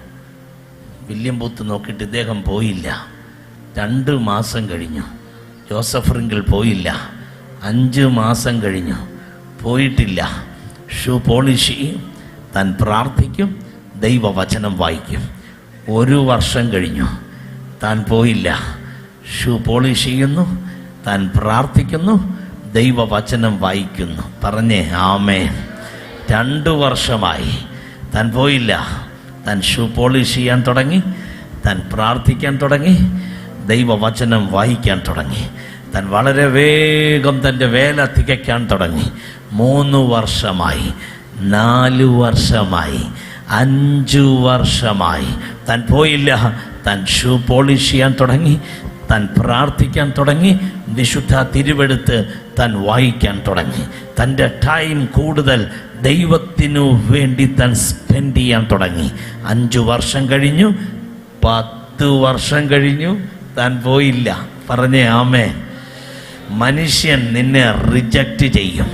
വില്യം ബൂത്ത് നോക്കിയിട്ട് ഇദ്ദേഹം പോയില്ല. 2 മാസം കഴിഞ്ഞു. ജോസഫ് ഫ്രിങ്കിൾ പോയില്ല. 5 മാസം കഴിഞ്ഞു, പോയിട്ടില്ല. ഷൂ പോളിഷ് ചെയ്യും, താൻ പ്രാർത്ഥിക്കും, ദൈവവചനം വായിക്കും. 1 വർഷം കഴിഞ്ഞു, താൻ പോയില്ല. ഷൂ പോളിഷ് ചെയ്യുന്നു, താൻ പ്രാർത്ഥിക്കുന്നു, ദൈവവചനം വായിക്കുന്നു. പറഞ്ഞേ ആമേൻ. 2 വർഷമായി താൻ പോയില്ല. താൻ ഷൂ പോളിഷ് ചെയ്യാൻ തുടങ്ങി, താൻ പ്രാർത്ഥിക്കാൻ തുടങ്ങി, ദൈവവചനം വായിക്കാൻ തുടങ്ങി, താൻ വളരെ വേഗം തൻ്റെ വേല തികയ്ക്കാൻ തുടങ്ങി. 3 വർഷമായി, 4 വർഷമായി, 5 വർഷമായി താൻ പോയില്ല. താൻ ഷൂ പോളിഷ് ചെയ്യാൻ തുടങ്ങി, താൻ പ്രാർത്ഥിക്കാൻ തുടങ്ങി, വിശുദ്ധ തിരുവെടുത്ത് താൻ വായിക്കാൻ തുടങ്ങി. തൻ്റെ ടൈം കൂടുതൽ ദൈവത്തിനു വേണ്ടി താൻ സ്പെൻഡ് ചെയ്യാൻ തുടങ്ങി. 5 വർഷം കഴിഞ്ഞു, 10 വർഷം കഴിഞ്ഞു, താൻ പോയില്ല. പറഞ്ഞേ ആമേൻ. മനുഷ്യൻ നിന്നെ റിജക്റ്റ് ചെയ്യും,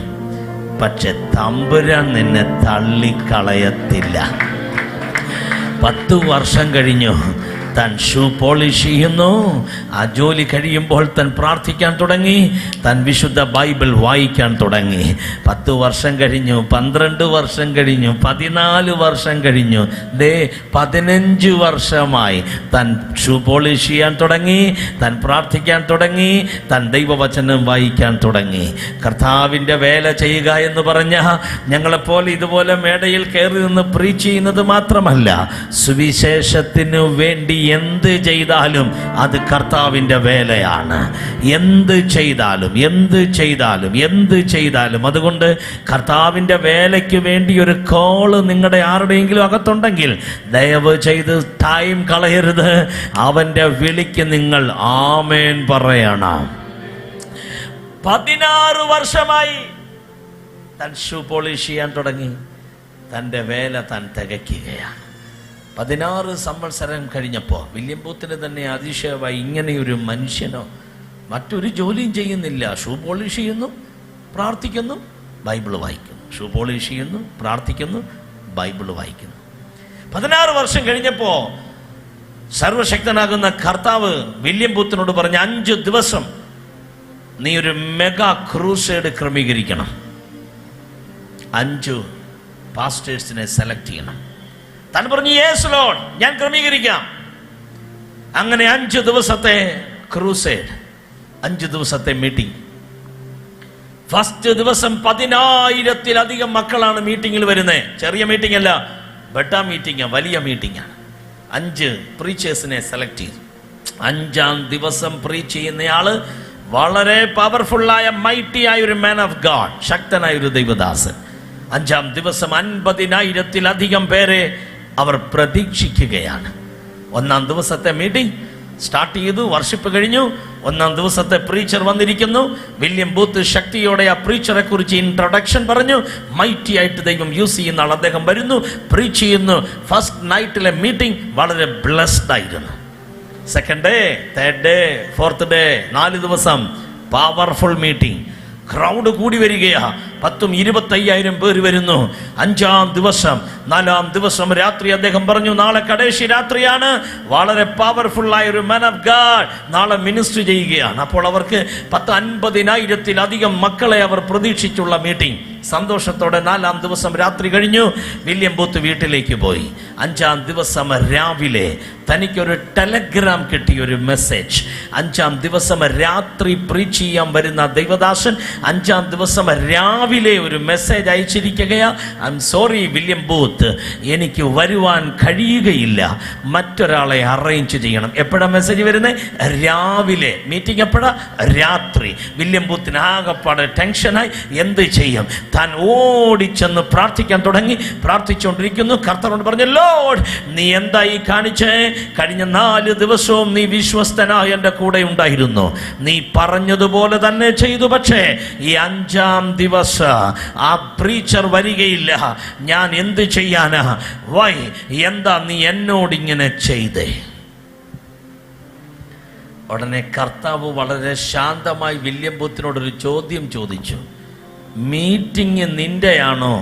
പക്ഷെ തമ്പുരാൻ നിന്നെ തള്ളിക്കളയത്തില്ല. 10 വർഷം കഴിഞ്ഞു, താൻ ഷൂ പോളിഷ് ചെയ്യുന്നു. ആ ജോലി കഴിയുമ്പോൾ താൻ പ്രാർത്ഥിക്കാൻ തുടങ്ങി, താൻ വിശുദ്ധ ബൈബിൾ വായിക്കാൻ തുടങ്ങി. 10 വർഷം കഴിഞ്ഞു, 12 വർഷം കഴിഞ്ഞു, 14 വർഷം കഴിഞ്ഞു, 15 വർഷമായി താൻ ഷൂ പോളിഷ് ചെയ്യാൻ തുടങ്ങി, താൻ പ്രാർത്ഥിക്കാൻ തുടങ്ങി, താൻ ദൈവവചനം വായിക്കാൻ തുടങ്ങി. കർത്താവിൻ്റെ വേല ചെയ്യുക എന്ന് പറഞ്ഞ ഞങ്ങളെപ്പോലെ ഇതുപോലെ മേടയിൽ കയറി നിന്ന് പ്രീച്ച് ചെയ്യുന്നത് മാത്രമല്ല, സുവിശേഷത്തിനു വേണ്ടി എന്ത് ചെയ്താലും അത് കർത്താവിൻ്റെ വേലയാണ്. എന്ത് ചെയ്താലും അതുകൊണ്ട് കർത്താവിൻ്റെ വേലയ്ക്ക് വേണ്ടി ഒരു കോള് നിങ്ങളുടെ ആരുടെയെങ്കിലും അകത്തുണ്ടെങ്കിൽ ദയവ് ചെയ്ത് ടൈം കളയരുത്. അവൻ്റെ വിളിക്ക് നിങ്ങൾ ആമേൻ പറയണം. 16 വർഷമായി താൻ ഷൂ പോളിഷ് ചെയ്യാൻ തുടങ്ങി, തൻ്റെ വേല താൻ തികയ്ക്കുകയാണ്. 16 സംവത്സരം കഴിഞ്ഞപ്പോൾ വില്യം ബൂത്തിന് തന്നെ അതിശയമായി, ഇങ്ങനെയൊരു മനുഷ്യനോ മറ്റൊരു ജോലിയും ചെയ്യുന്നില്ല, ഷൂ പോളിഷ് ചെയ്യുന്നു, പ്രാർത്ഥിക്കുന്നു, ബൈബിൾ വായിക്കുന്നു, ഷൂ പോളിഷ് ചെയ്യുന്നു, പ്രാർത്ഥിക്കുന്നു, ബൈബിൾ വായിക്കുന്നു. 16 വർഷം കഴിഞ്ഞപ്പോൾ സർവശക്തനാകുന്ന കർത്താവ് വില്യം ബൂത്തിനോട് പറഞ്ഞ 5 ദിവസം നീ ഒരു മെഗാ ക്രൂസേഡ് ക്രമീകരിക്കണം, 5 പാസ്റ്റേഴ്സിനെ സെലക്ട് ചെയ്യണം. താൻ പറഞ്ഞു യെസ് ലോർഡ്, ഞാൻ ക്രമീകരിക്കാം. അങ്ങനെ 5 ദിവസത്തെ ക്രൂസേഡ്, 5 ദിവസത്തെ മീറ്റിംഗ്. ഫസ്റ്റ് ദിവസം 10,000-ത്തിലധികം മക്കളാണ് മീറ്റിംഗിൽ വരുന്നത്. ചെറിയ മീറ്റിംഗ് അല്ല, ബെട്ട മീറ്റിംഗ്, വലിയ മീറ്റിംഗ് ആണ്. 5 പ്രീച്ചേഴ്സിനെ സെലക്ട് ചെയ്തു. 5-ാം ദിവസം പ്രീച്ച് ചെയ്യുന്നയാള് വളരെ പവർഫുള്ളായ മൈറ്റിയായ ഒരു മാൻ ഓഫ് ഗാഡ്, ശക്തനായ ഒരു ദൈവദാസൻ. 5-ാം ദിവസം 50,000-ത്തിലധികം പേരെ അവർ പ്രതീക്ഷിക്കുകയാണ്. 1-ാം ദിവസത്തെ മീറ്റിംഗ് സ്റ്റാർട്ട് ചെയ്തു, വർഷിപ്പ് കഴിഞ്ഞു. 1-ാം ദിവസത്തെ പ്രീച്ചർ വന്നിരിക്കുന്നു. വില്യം ബൂത്ത് ശക്തിയോടെ ആ പ്രീച്ചറെ കുറിച്ച് ഇൻട്രൊഡക്ഷൻ പറഞ്ഞു. മൈറ്റി ആയിട്ട് ദൈവം യൂസ് ചെയ്യുന്ന ആൾ അദ്ദേഹം വരുന്നു, പ്രീച്ച് ചെയ്യുന്നു. ഫസ്റ്റ് നൈറ്റിലെ മീറ്റിംഗ് വളരെ ബ്ലെസ്ഡ് ആയിരുന്നു. Second day, third day, fourth day, 4 ദിവസം പവർഫുൾ മീറ്റിംഗ്. ക്രൗഡ് കൂടി വരികയാ. 10,000-25,000 പേര് വരുന്നു. 5-ാം ദിവസം, 4-ാം ദിവസം രാത്രി അദ്ദേഹം പറഞ്ഞു, നാളെ കടേശി രാത്രിയാണ്, വളരെ പവർഫുൾ ആയ ഒരു മാൻ ഓഫ് ഗാഡ് നാളെ മിനിസ്റ്റർ ചെയ്യുകയാണ്. അപ്പോൾ അവർക്ക് 50,000-ത്തിലധികം മക്കളെ അവർ പ്രതീക്ഷിച്ചുള്ള മീറ്റിംഗ്. സന്തോഷത്തോടെ 4-ാം ദിവസം രാത്രി കഴിഞ്ഞു. വില്യം ബൂത്ത് വീട്ടിലേക്ക് പോയി. 5-ാം ദിവസം രാവിലെ തനിക്കൊരു ടെലഗ്രാം കിട്ടിയ ഒരു മെസ്സേജ്. 5-ാം ദിവസം രാത്രി പ്രീച്ച് ചെയ്യാൻ വരുന്ന ദൈവദാസൻ 5-ാം ദിവസം രാവിലെ ഒരു മെസ്സേജ് അയച്ചിരിക്കുകയാ. I'm sorry William Booth, എനിക്ക് വരുവാൻ കഴിയുകയില്ല, മറ്റൊരാളെ അറേഞ്ച് ചെയ്യണം. എപ്പോഴാണ് മെസ്സേജ് വരുന്നത്? രാവിലെ. മീറ്റിംഗ് എപ്പോഴാ? രാത്രി. വില്യം ബൂത്തിന് ആകെപ്പാടെ ടെൻഷനായി. എന്ത് ചെയ്യും? താൻ ഓടിച്ചെന്ന് പ്രാർത്ഥിക്കാൻ തുടങ്ങി. പ്രാർത്ഥിച്ചുകൊണ്ടിരിക്കുന്നു. കർത്താവിനോട് പറഞ്ഞു, ലോർഡ് നീ എന്തായി കാണിച്ചേ? കഴിഞ്ഞ 4 ദിവസവും നീ വിശ്വസ്തനായി എൻ്റെ കൂടെ ഉണ്ടായിരുന്നു, നീ പറഞ്ഞതുപോലെ തന്നെ ചെയ്തു. പക്ഷേ ഈ 5-ാം ദിവസം ആ പ്രീച്ചർ വരികയില്ല, ഞാൻ എന്ത് ചെയ്യാനാ? വൈ? എന്താ നീ എന്നോടിങ്ങനെ ചെയ്തേ? ഉടനെ കർത്താവ് വളരെ ശാന്തമായി വില്യം ബൂത്തിനോടൊരു ചോദ്യം ചോദിച്ചു, മീറ്റിംഗ് നിന്റെയാണോ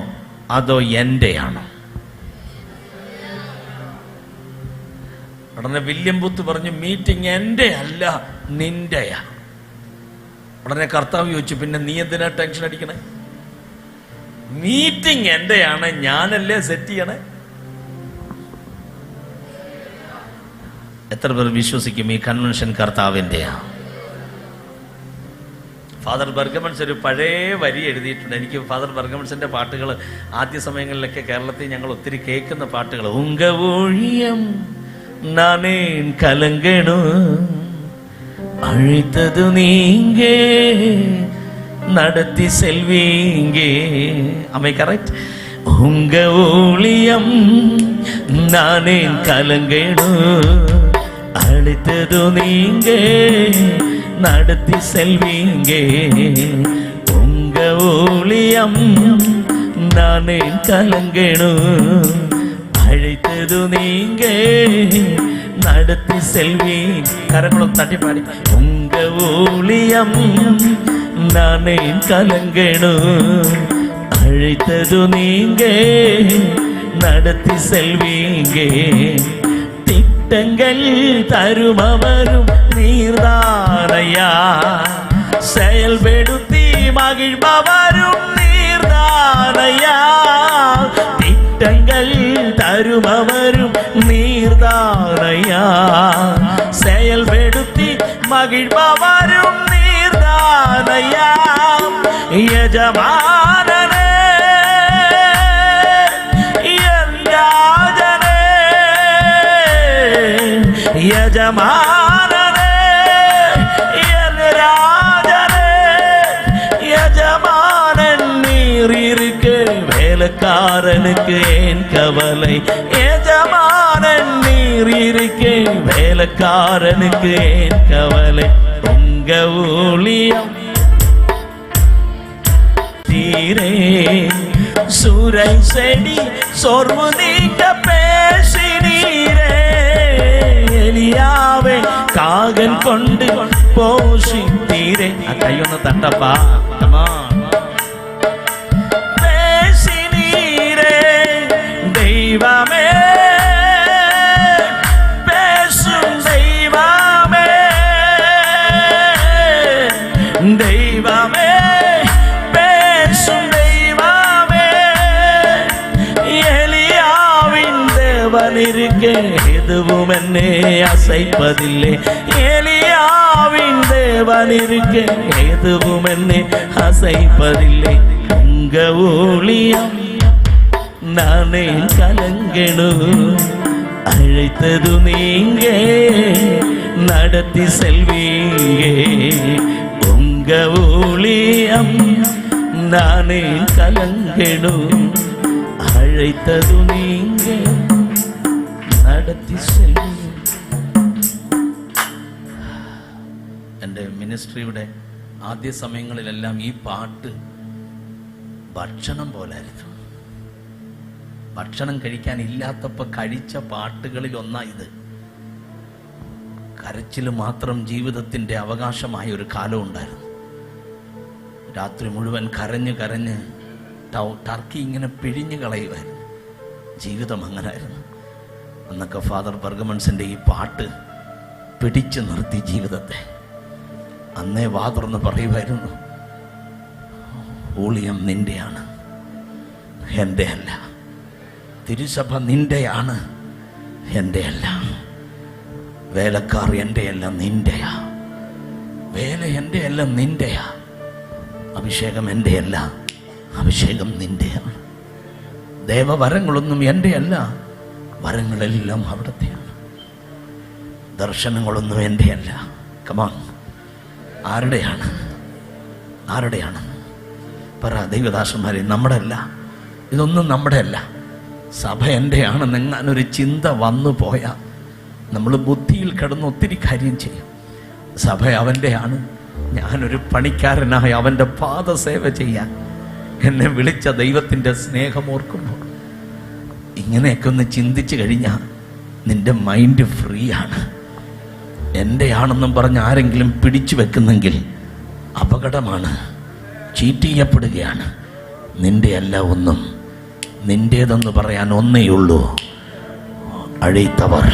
അതോ എന്റെയാണോ? ഉടനെ വില്യം ബൂത്ത് പറഞ്ഞു, മീറ്റിംഗ് എൻ്റെ അല്ല, നിന്റെയാ. ഉടനെ കർത്താവ് ചോദിച്ചു, പിന്നെ നീ എന്തിനാ ടെൻഷൻ അടിക്കണേ? മീറ്റിംഗ് എന്റെയാണ്, ഞാനല്ലേ സെറ്റ് ചെയ്യണേ. എത്ര പേർ വിശ്വസിക്കും ഈ കൺവെൻഷൻ കർത്താവിൻ്റെയാ? ഫാദർ ബർഗമൻസ് ഒരു പഴയ വരി എഴുതിയിട്ടുണ്ട്. എനിക്ക് ഫാദർ ബർഗമൻസിൻ്റെ പാട്ടുകൾ ആദ്യ സമയങ്ങളിലൊക്കെ കേരളത്തിൽ ഞങ്ങൾ ഒത്തിരി കേൾക്കുന്ന പാട്ടുകൾ. ഉങ്ക ഊഴിയം നാനേൻ കലങ്കണു അഴിത്തതു നീങ്കേ നടത്തി സെൽവീങ്കേ. അമ്മ കറക്റ്റ്. ഉങ്ക ഊഴിയം നാനേൻ കലങ്കണു அழைத்தது நீங்க நடத்தி செல்வீங்க. உங்க ஊழியம் நானே கலங்கணும் அழைத்தது நீங்க நடத்தி செல்வீங்க. கரங்களும் தட்டி பாடி. உங்க ஊழியம் நானே கலங்கணும் அழைத்தது நீங்க நடத்தி செல்வீங்க. திட்டங்கள் தருமவரும் நீர்தானையா செயல்படுத்தி மகிழ்பவரும் நீர்தானையா. திட்டங்கள் தருமவரும் நீர்தானையா செயல்படுத்தி மகிழ்பவரும் நீர்தானையா. எஜமானனே யஜமானனே என் ராஜனே. யஜமானன் நீர் இருக்க வேலைக்காரனுக்கு ஏன் கவலை. யஜமானன் நீர் இருக்க வேலைக்காரனுக்கு ஏன் கவலை. உங்க ஊழியம் தீரே சூரை செடி சொர்வு நீக்க பேசினீரே. எலியாவே காகன் கொண்டு போஷித்தீரே. கையொன்னு தட்டப்பா. பேசினீரே தெய்வமே பேசும் தெய்வமே தெய்வமே பேசும் தெய்வமே. எலியாவின் தேவன் இருக்க எதுவும் என்னை அசைப்பதில்லை. எலியாவின் தேவன் இருக்க எதுவும் என்னை அசைப்பதில்லை. உங்க ஊழியம் நானே கலங்கணும் அழைத்தது நீங்க நடத்தி செல்வீங்க. உங்க ஊழியம் நானே கலங்கணும் அழைத்தது நீங்க നടത്തി സെൽവീ. എൻ്റെ മിനിസ്ട്രിയുടെ ആദ്യ സമയങ്ങളിലെല്ലാം ഈ പാട്ട് ഭക്ഷണം പോലായിരുന്നു. ഭക്ഷണം കഴിക്കാനില്ലാത്തപ്പോൾ കഴിച്ച പാട്ടുകളിൽ ഒന്നാ ഇത്. കരച്ചിൽ മാത്രം ജീവിതത്തിൻ്റെ അവകാശമായ ഒരു കാലം ഉണ്ടായിരുന്നു. രാത്രി മുഴുവൻ കരഞ്ഞ് കരഞ്ഞ് ടർക്കി ഇങ്ങനെ പിഴിഞ്ഞു കളയുമായിരുന്നു. ജീവിതം അങ്ങനായിരുന്നു. അന്നൊക്കെ ഫാദർ ബർഗമൻസിൻ്റെ ഈ പാട്ട് പിടിച്ചു നിർത്തി ജീവിതത്തെ. അന്നേ വാതുറന്ന് പറയുമായിരുന്നു, ഊഴിയം നിന്റെയാണ്, എൻ്റെ അല്ല. തിരുസഭ നിന്റെയാണ്, എൻ്റെ അല്ല. വേലക്കാർ എൻ്റെ അല്ല, നിന്റെയാ. വേല എൻ്റെ അല്ല, നിന്റെയാ. അഭിഷേകം എൻ്റെ അല്ല, അഭിഷേകം നിന്റെയാണ്. ദേവവരങ്ങളൊന്നും എൻ്റെ അല്ല, വരങ്ങളെല്ലാം അവിടത്തെയാണ്. ദർശനങ്ങളൊന്നും എൻ്റെ അല്ല. കമാൺ, ആരുടെയാണ്? ആരുടെയാണ്? പറ ദൈവദാസന്മാരെ, നമ്മുടെ അല്ല. ഇതൊന്നും നമ്മുടെ അല്ല. സഭ എൻ്റെയാണെന്ന് എങ്ങാനൊരു ചിന്ത വന്നു പോയാൽ നമ്മൾ ബുദ്ധിയിൽ കിടന്ന് ഒത്തിരി കാര്യം ചെയ്യും. സഭ അവൻ്റെയാണ്. ഞാനൊരു പണിക്കാരനായി അവൻ്റെ പാദസേവ ചെയ്യാൻ എന്നെ വിളിച്ച ദൈവത്തിൻ്റെ സ്നേഹമോർക്കുമ്പോൾ ഇങ്ങനെയൊക്കെ ഒന്ന് ചിന്തിച്ചു കഴിഞ്ഞാൽ നിന്റെ മൈൻഡ് ഫ്രീ ആണ്. എൻ്റെയാണെന്നും പറഞ്ഞ് ആരെങ്കിലും പിടിച്ചു വെക്കുന്നെങ്കിൽ അപകടമാണ്, ചീറ്റ് ചെയ്യപ്പെടുകയാണ്. നിന്റെ അല്ല ഒന്നും. നിന്റേതെന്ന് പറയാൻ ഒന്നേയുള്ളൂ, അഴൈത്തവർ.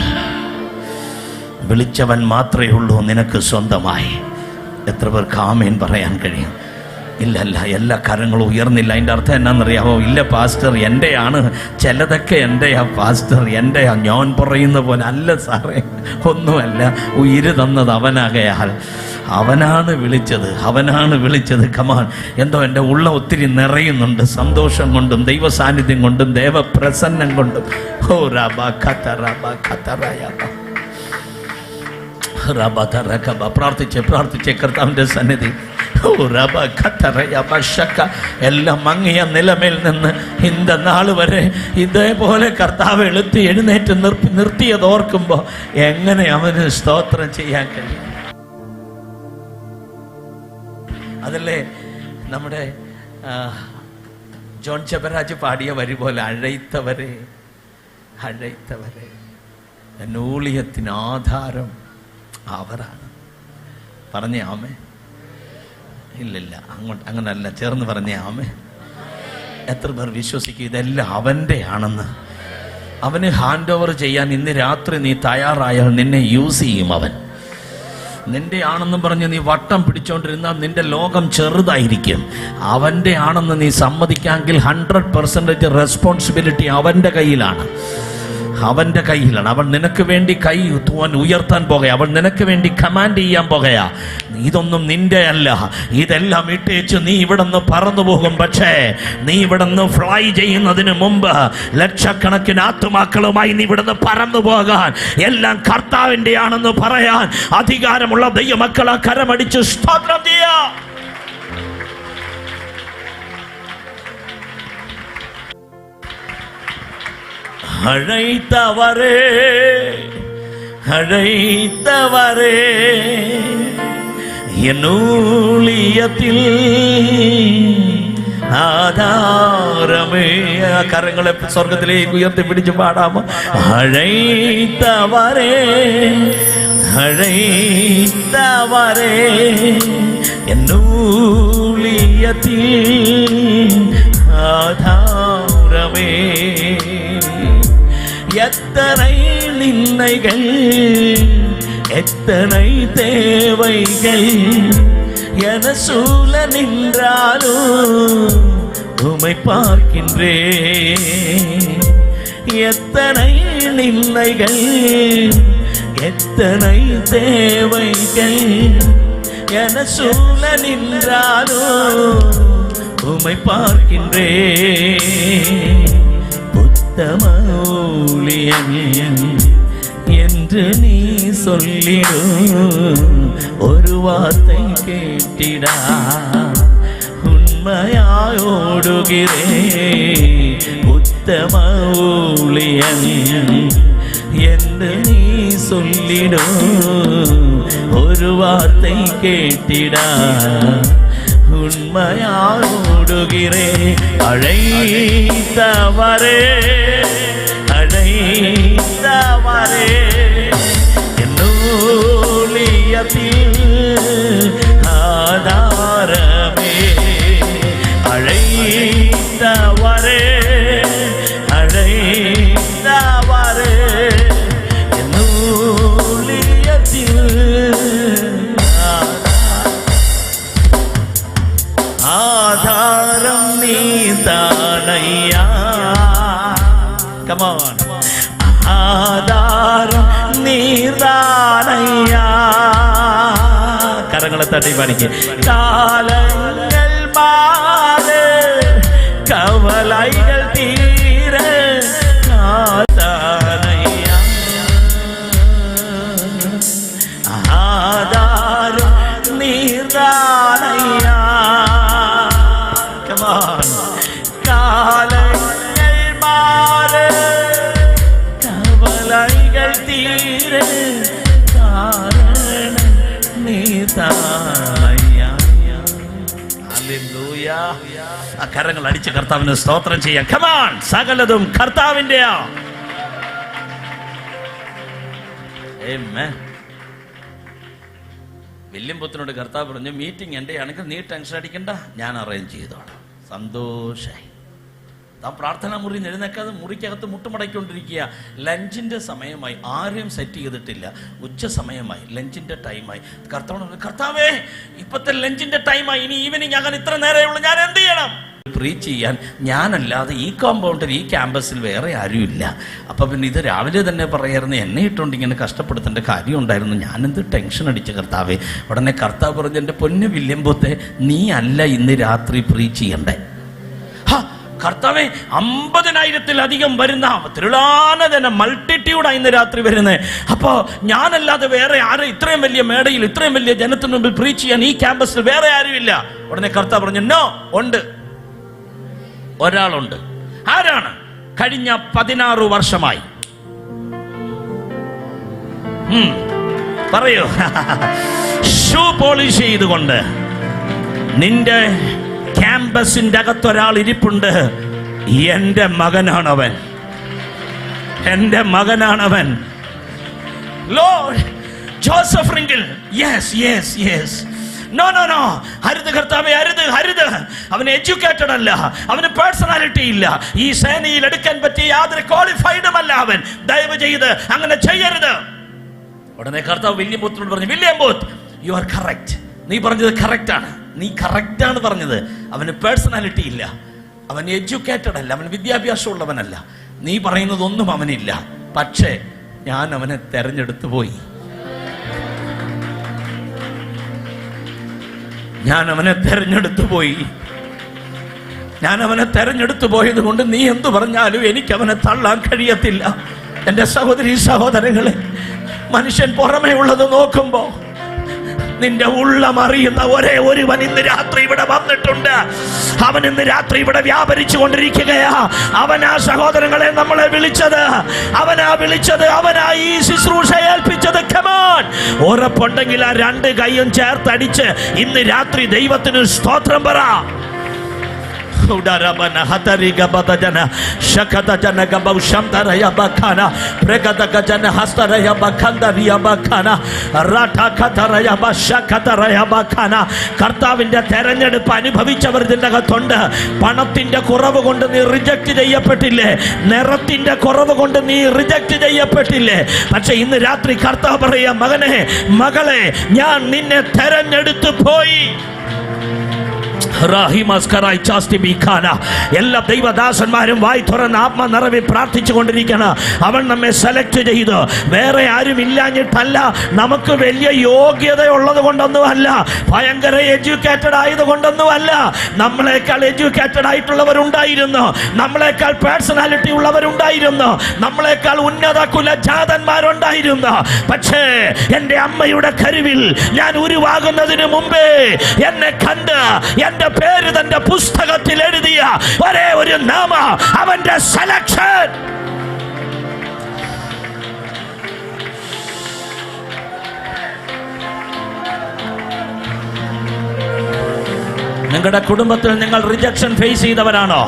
വിളിച്ചവൻ മാത്രമേ ഉള്ളൂ നിനക്ക് സ്വന്തമായി. എത്ര പേർക്ക് ആമേൻ പറയാൻ കഴിയും? ഇല്ല എല്ലാ കരങ്ങളും ഉയർന്നില്ല. അതിൻ്റെ അർത്ഥം എന്നാണെന്നറിയാമോ? ഇല്ല പാസ്റ്റർ, എൻ്റെയാണ്, ചിലതൊക്കെ എൻ്റെയാ പാസ്റ്റർ, എൻ്റെയാ. ഞാൻ പറയുന്ന പോലെ അല്ല സാറേ, ഒന്നുമല്ല. ഉയിര് തന്നത് അവനാകയാൽ അവനാണ് വിളിച്ചത്. കമാൻ, എന്തോ എൻ്റെ ഉള്ള ഒത്തിരി നിറയുന്നുണ്ട്, സന്തോഷം കൊണ്ടും ദൈവ സാന്നിധ്യം കൊണ്ടും ദേവപ്രസന്നം കൊണ്ടും. ഓ റബ ഖതറയ പ്രാർത്ഥിച്ച് കർത്താവിൻ്റെ സന്നിധി. എല്ലാം മങ്ങിയ നിലമേൽ നിന്ന് ഇന്ന നാൾ വരെ ഇതേപോലെ കർത്താവ് എഴുന്നേറ്റ് നിർത്തിയത് ഓർക്കുമ്പോൾ എങ്ങനെ അവന് സ്തോത്രം ചെയ്യാൻ കഴിയും? അതല്ലേ നമ്മുടെ ജോൺ ചെബരാജ് പാടിയ വരി പോലെ, അഴൈത്തവരെ എന്നൂളിയത്തിന് ആധാരം അവരാണ്. പറഞ്ഞേ ആമേ? ഇല്ലില്ല, അങ്ങനല്ല, ചേർന്ന് പറഞ്ഞേ ആമേ. എത്ര പേർ വിശ്വസിക്കും ഇതെല്ലാം അവൻ്റെ ആണെന്ന്? അവന് ഹാൻഡ് ഓവർ ചെയ്യാൻ ഇന്ന് രാത്രി നീ തയ്യാറായാൽ നിന്നെ യൂസ് ചെയ്യും അവൻ. നിന്റെ ആണെന്നും പറഞ്ഞ് നീ വട്ടം പിടിച്ചോണ്ടിരുന്നാൽ നിന്റെ ലോകം ചെറുതായിരിക്കും. അവൻ്റെ ആണെന്ന് നീ സമ്മതിക്കാമെങ്കിൽ 100% റെസ്പോൺസിബിലിറ്റി അവൻ്റെ കയ്യിലാണ്. അവൻ നിനക്ക് വേണ്ടി കൈ ഉയർത്താൻ പോകുക, അവൻ നിനക്ക് വേണ്ടി കമാൻഡ് ചെയ്യാൻ പോകുക. ഇതൊന്നും നിന്റെ അല്ല, ഇതെല്ലാം ഇട്ടേച്ച് നീ ഇവിടുന്ന് പറന്നു പോകും. പക്ഷേ നീ ഇവിടുന്ന് ഫ്ലൈ ചെയ്യുന്നതിന് മുമ്പ് ലക്ഷക്കണക്കിന് ആത്മാക്കളുമായി നീ ഇവിടുന്ന് പറന്നു പോകാൻ എല്ലാം കർത്താവിൻ്റെ ആണെന്ന് പറയാൻ അധികാരമുള്ള ദൈവമക്കളെ കരമടിച്ച് സ്തോത്രം ചെയ്യാം. அழைத்தவரே என் ஊழியத்தில் ആധാരമേ. കരങ്ങളെ സ്വർഗത്തിലേക്ക് ഉയർത്തി പിടിച്ച് പാടാമോ? അഴൈത്തവരേ എന്നൂളിയത്തിൽ ആധാരമേ. எத்தனை நிந்தைகள், எத்தனை தேவைகள் என சூழ நின்றாலும் உம்மை பார்க்கின்றேன். எத்தனை நிந்தைகள், எத்தனை தேவைகள் என சூழ நின்றாலும் உம்மை பார்க்கின்றேன். ஊழியன் என்று நீ சொல்லிடும் ஒரு வார்த்தை கேட்டிடா, உண்மையாயோடுகிறேன். உத்தம ஊழியன் என்று நீ சொல்லிடும் ஒரு வார்த்தை கேட்டிடா, உண்மையாயோடுகிறேன். அழைத்தவரே என்னூழியத்தில் ஆதாரமே. அழைத்தவரே என்னூழியத்தில் ஆதாரம் நீதானையா. Come on. ஆதாரம் நீதானையா. கரங்களை தட்டி பாடிக்க. காலங்கள் மாறு, கவலைகள் தீர காத்தானையா. ஆதாரம் நீதானையா. Come on. காலங்கள் மாறு, கவலைகள் தீர காரணம் நீதானையா. ഹല്ലേലൂയ. ആ കരങ്ങൾ അടിച്ച് കർത്താവിന് സ്തോത്രം ചെയ്യാം. Come on. സകലതും കർത്താവിൻ്റെയാ. ആമേൻ. വില്യംപുത്രനോട് കർത്താവ് പറഞ്ഞു, മീറ്റിംഗ് എൻ്റെ ആണെങ്കിൽ നീ ടെൻഷൻ അടിക്കണ്ട, ഞാൻ അറേഞ്ച് ചെയ്തോളാം. സന്തോഷായി. താൻ പ്രാർത്ഥനാ മുറി എഴുന്നേക്കാതെ മുറിക്കകത്ത് മുട്ടുമടക്കിക്കൊണ്ടിരിക്കുക. ലഞ്ചിൻ്റെ സമയമായി, ആരെയും സെറ്റ് ചെയ്തിട്ടില്ല, ഉച്ച സമയമായി, ലഞ്ചിൻ്റെ ടൈമായി. കർത്താവേ ഇപ്പോഴത്തെ ലഞ്ചിൻ്റെ ടൈമായി, ഇനി ഈവനിങ് ആകാൻ ഇത്ര നേരമേ ഉള്ളൂ, ഞാൻ എന്ത് ചെയ്യണം? പ്രീച്ച് ചെയ്യാൻ ഞാനല്ലാതെ ഈ കോമ്പൗണ്ടിൽ, ഈ ക്യാമ്പസിൽ വേറെ ആരുമില്ല. അപ്പം പിന്നെ ഇത് രാവിലെ തന്നെ പറയായിരുന്നു, എന്നെ ഇട്ടുകൊണ്ട് ഇങ്ങനെ കഷ്ടപ്പെടുത്തേണ്ട കാര്യം ഉണ്ടായിരുന്നു, ഞാനെന്ത് ടെൻഷൻ അടിച്ച് കർത്താവേ. ഉടനെ കർത്താവ് പറഞ്ഞു, എൻ്റെ പൊന്നു വില്യംപോത്തെ, നീ അല്ല ഇന്ന് രാത്രി പ്രീച്ച് ചെയ്യണ്ടേ. കർത്താവേ 50,000-ത്തിലധികം വരുന്ന തിരുളാനതന മൾട്ടിറ്റ്യൂഡാണ് ഇന്ന് രാത്രി വരുന്നത്. അപ്പോൾ ഞാനല്ലാതെ വേറെ ആരും ഇത്രയും വലിയ മേടയിൽ, ഇത്രയും വലിയ ജനത്തിന് മുമ്പിൽ പ്രീച്ച് ചെയ്യാൻ ഈ ക്യാമ്പസിൽ വേറെ ആരുമില്ല. ഉടനെ കർത്താവ് പറഞ്ഞു, നോ, ഉണ്ട്, ഒരാളുണ്ട്. ആരാണ്? കഴിഞ്ഞ 16 വർഷമായി. പറയൂ. ഷൂ പോളിഷ് ചെയ്തുകൊണ്ട് നിന്റെ ക്യാമ്പസിന്റെ അകത്തൊരാൾ ഇരിപ്പുണ്ട്. എന്റെ മകനാണവൻ, എന്റെ മകനാണവൻ. Lord Joseph Rinkle. Yes yes yes. No no no, അരുത് കർത്താവേ, അരുത് അരുത്. അവന് എഡ്യൂക്കേറ്റഡ് അല്ല, അവന് പേഴ്സണാലിറ്റി ഇല്ല, ഈ സേനയിൽ എടുക്കാൻ പറ്റിയ യാതൊരു ക്വാളിഫൈഡുമല്ല അവൻ. ദയവ് ചെയ്ത് അങ്ങനെ ചെയ്യരുത്. ഉടനെ കർത്താവ് വില്യംപോത്തിനോട് പറഞ്ഞു, വില്യംപോത്ത്, യു ആർ കറക്റ്റ്. നീ പറഞ്ഞത് കറക്റ്റ് ആണ്, നീ കറക്റ്റാണ് പറഞ്ഞത്. അവന് പേഴ്സണാലിറ്റി ഇല്ല, അവൻ എഡ്യൂക്കേറ്റഡ് അല്ല, അവൻ വിദ്യാഭ്യാസം ഉള്ളവനല്ല, നീ പറയുന്നതൊന്നും അവനില്ല. പക്ഷേ ഞാൻ അവനെ തെരഞ്ഞെടുത്തു പോയി. ഞാൻ അവനെ തെരഞ്ഞെടുത്തു പോയി. ഞാൻ അവനെ തെരഞ്ഞെടുത്തു പോയത് കൊണ്ട് നീ എന്തു പറഞ്ഞാലും എനിക്ക് അവനെ തള്ളാൻ കഴിയത്തില്ല. എൻ്റെ സഹോദരീ സഹോദരങ്ങളെ, മനുഷ്യൻ പുറമേ ഉള്ളത് നോക്കുമ്പോ നിന്റെ ഉള്ളം അറിയുന്ന ഒരേ ഒരുവൻ ഇന്ന് രാത്രി ഇവിടെ വന്നിട്ടുണ്ട്. അവൻ ഇന്ന് രാത്രി ഇവിടെ വ്യാപരിച്ചു കൊണ്ടിരിക്കുകയാ. അവനാ സഹോദരങ്ങളെ നമ്മളെ വിളിച്ചത്, അവനാ വിളിച്ചത്, അവനാ ഈ ശുശ്രൂഷ ഏൽപ്പിച്ചത്. കമോൺ, ഉറപ്പുണ്ടെങ്കിൽ ആ 2 കൈയും ചേർത്തടിച്ച് ഇന്ന് രാത്രി ദൈവത്തിന് സ്തോത്രം പറ. കർത്താവിന്റെ തെരഞ്ഞെടുപ്പ് അനുഭവിച്ചവർ ഇതിന്റെ അകത്തുണ്ട്. പണത്തിന്റെ കുറവ് കൊണ്ട് നീ റിജക്ട് ചെയ്യപ്പെട്ടില്ലേ, നിറത്തിന്റെ കുറവ് കൊണ്ട് നീ റിജക്ട് ചെയ്യപ്പെട്ടില്ലേ. പക്ഷെ ഇന്ന് രാത്രി കർത്താവ് പറയാ, മകനെ മകളെ, ഞാൻ നിന്നെ തെരഞ്ഞെടുത്തു പോയി. എല്ലാ ദൈവദാസന്മാരും വായി തുറന്ന് ആത്മനിറവിൽ പ്രാർത്ഥിച്ചു കൊണ്ടിരിക്കണം. അവൻ നമ്മെ സെലക്ട് ചെയ്തു, വേറെ ആരും ഇല്ലാഞ്ഞിട്ടല്ല, നമുക്ക് വലിയ യോഗ്യത ഉള്ളത് കൊണ്ടൊന്നുമല്ല, ഭയങ്കര എഡ്യൂക്കേറ്റഡ് ആയതുകൊണ്ടൊന്നുമല്ല. നമ്മളെക്കാൾ എഡ്യൂക്കേറ്റഡ് ആയിട്ടുള്ളവരുണ്ടായിരുന്നു, നമ്മളെക്കാൾ പേഴ്സണാലിറ്റി ഉള്ളവരുണ്ടായിരുന്നു, നമ്മളെക്കാൾ ഉന്നത കുലജാതന്മാരുണ്ടായിരുന്നു. പക്ഷേ എൻ്റെ അമ്മയുടെ കരുവിൽ ഞാൻ ഉരുവാകുന്നതിന് മുമ്പേ എന്നെ കണ്ട് എന്റെ പേര് തന്റെ പുസ്തകത്തിൽ എഴുതിയ ഒരേ ഒരു നാമ, അവന്റെ സെലക്ഷൻ. നിങ്ങളുടെ കുടുംബത്തിൽ നിങ്ങൾ റിജക്ഷൻ ഫേസ് ചെയ്തവരാണോ?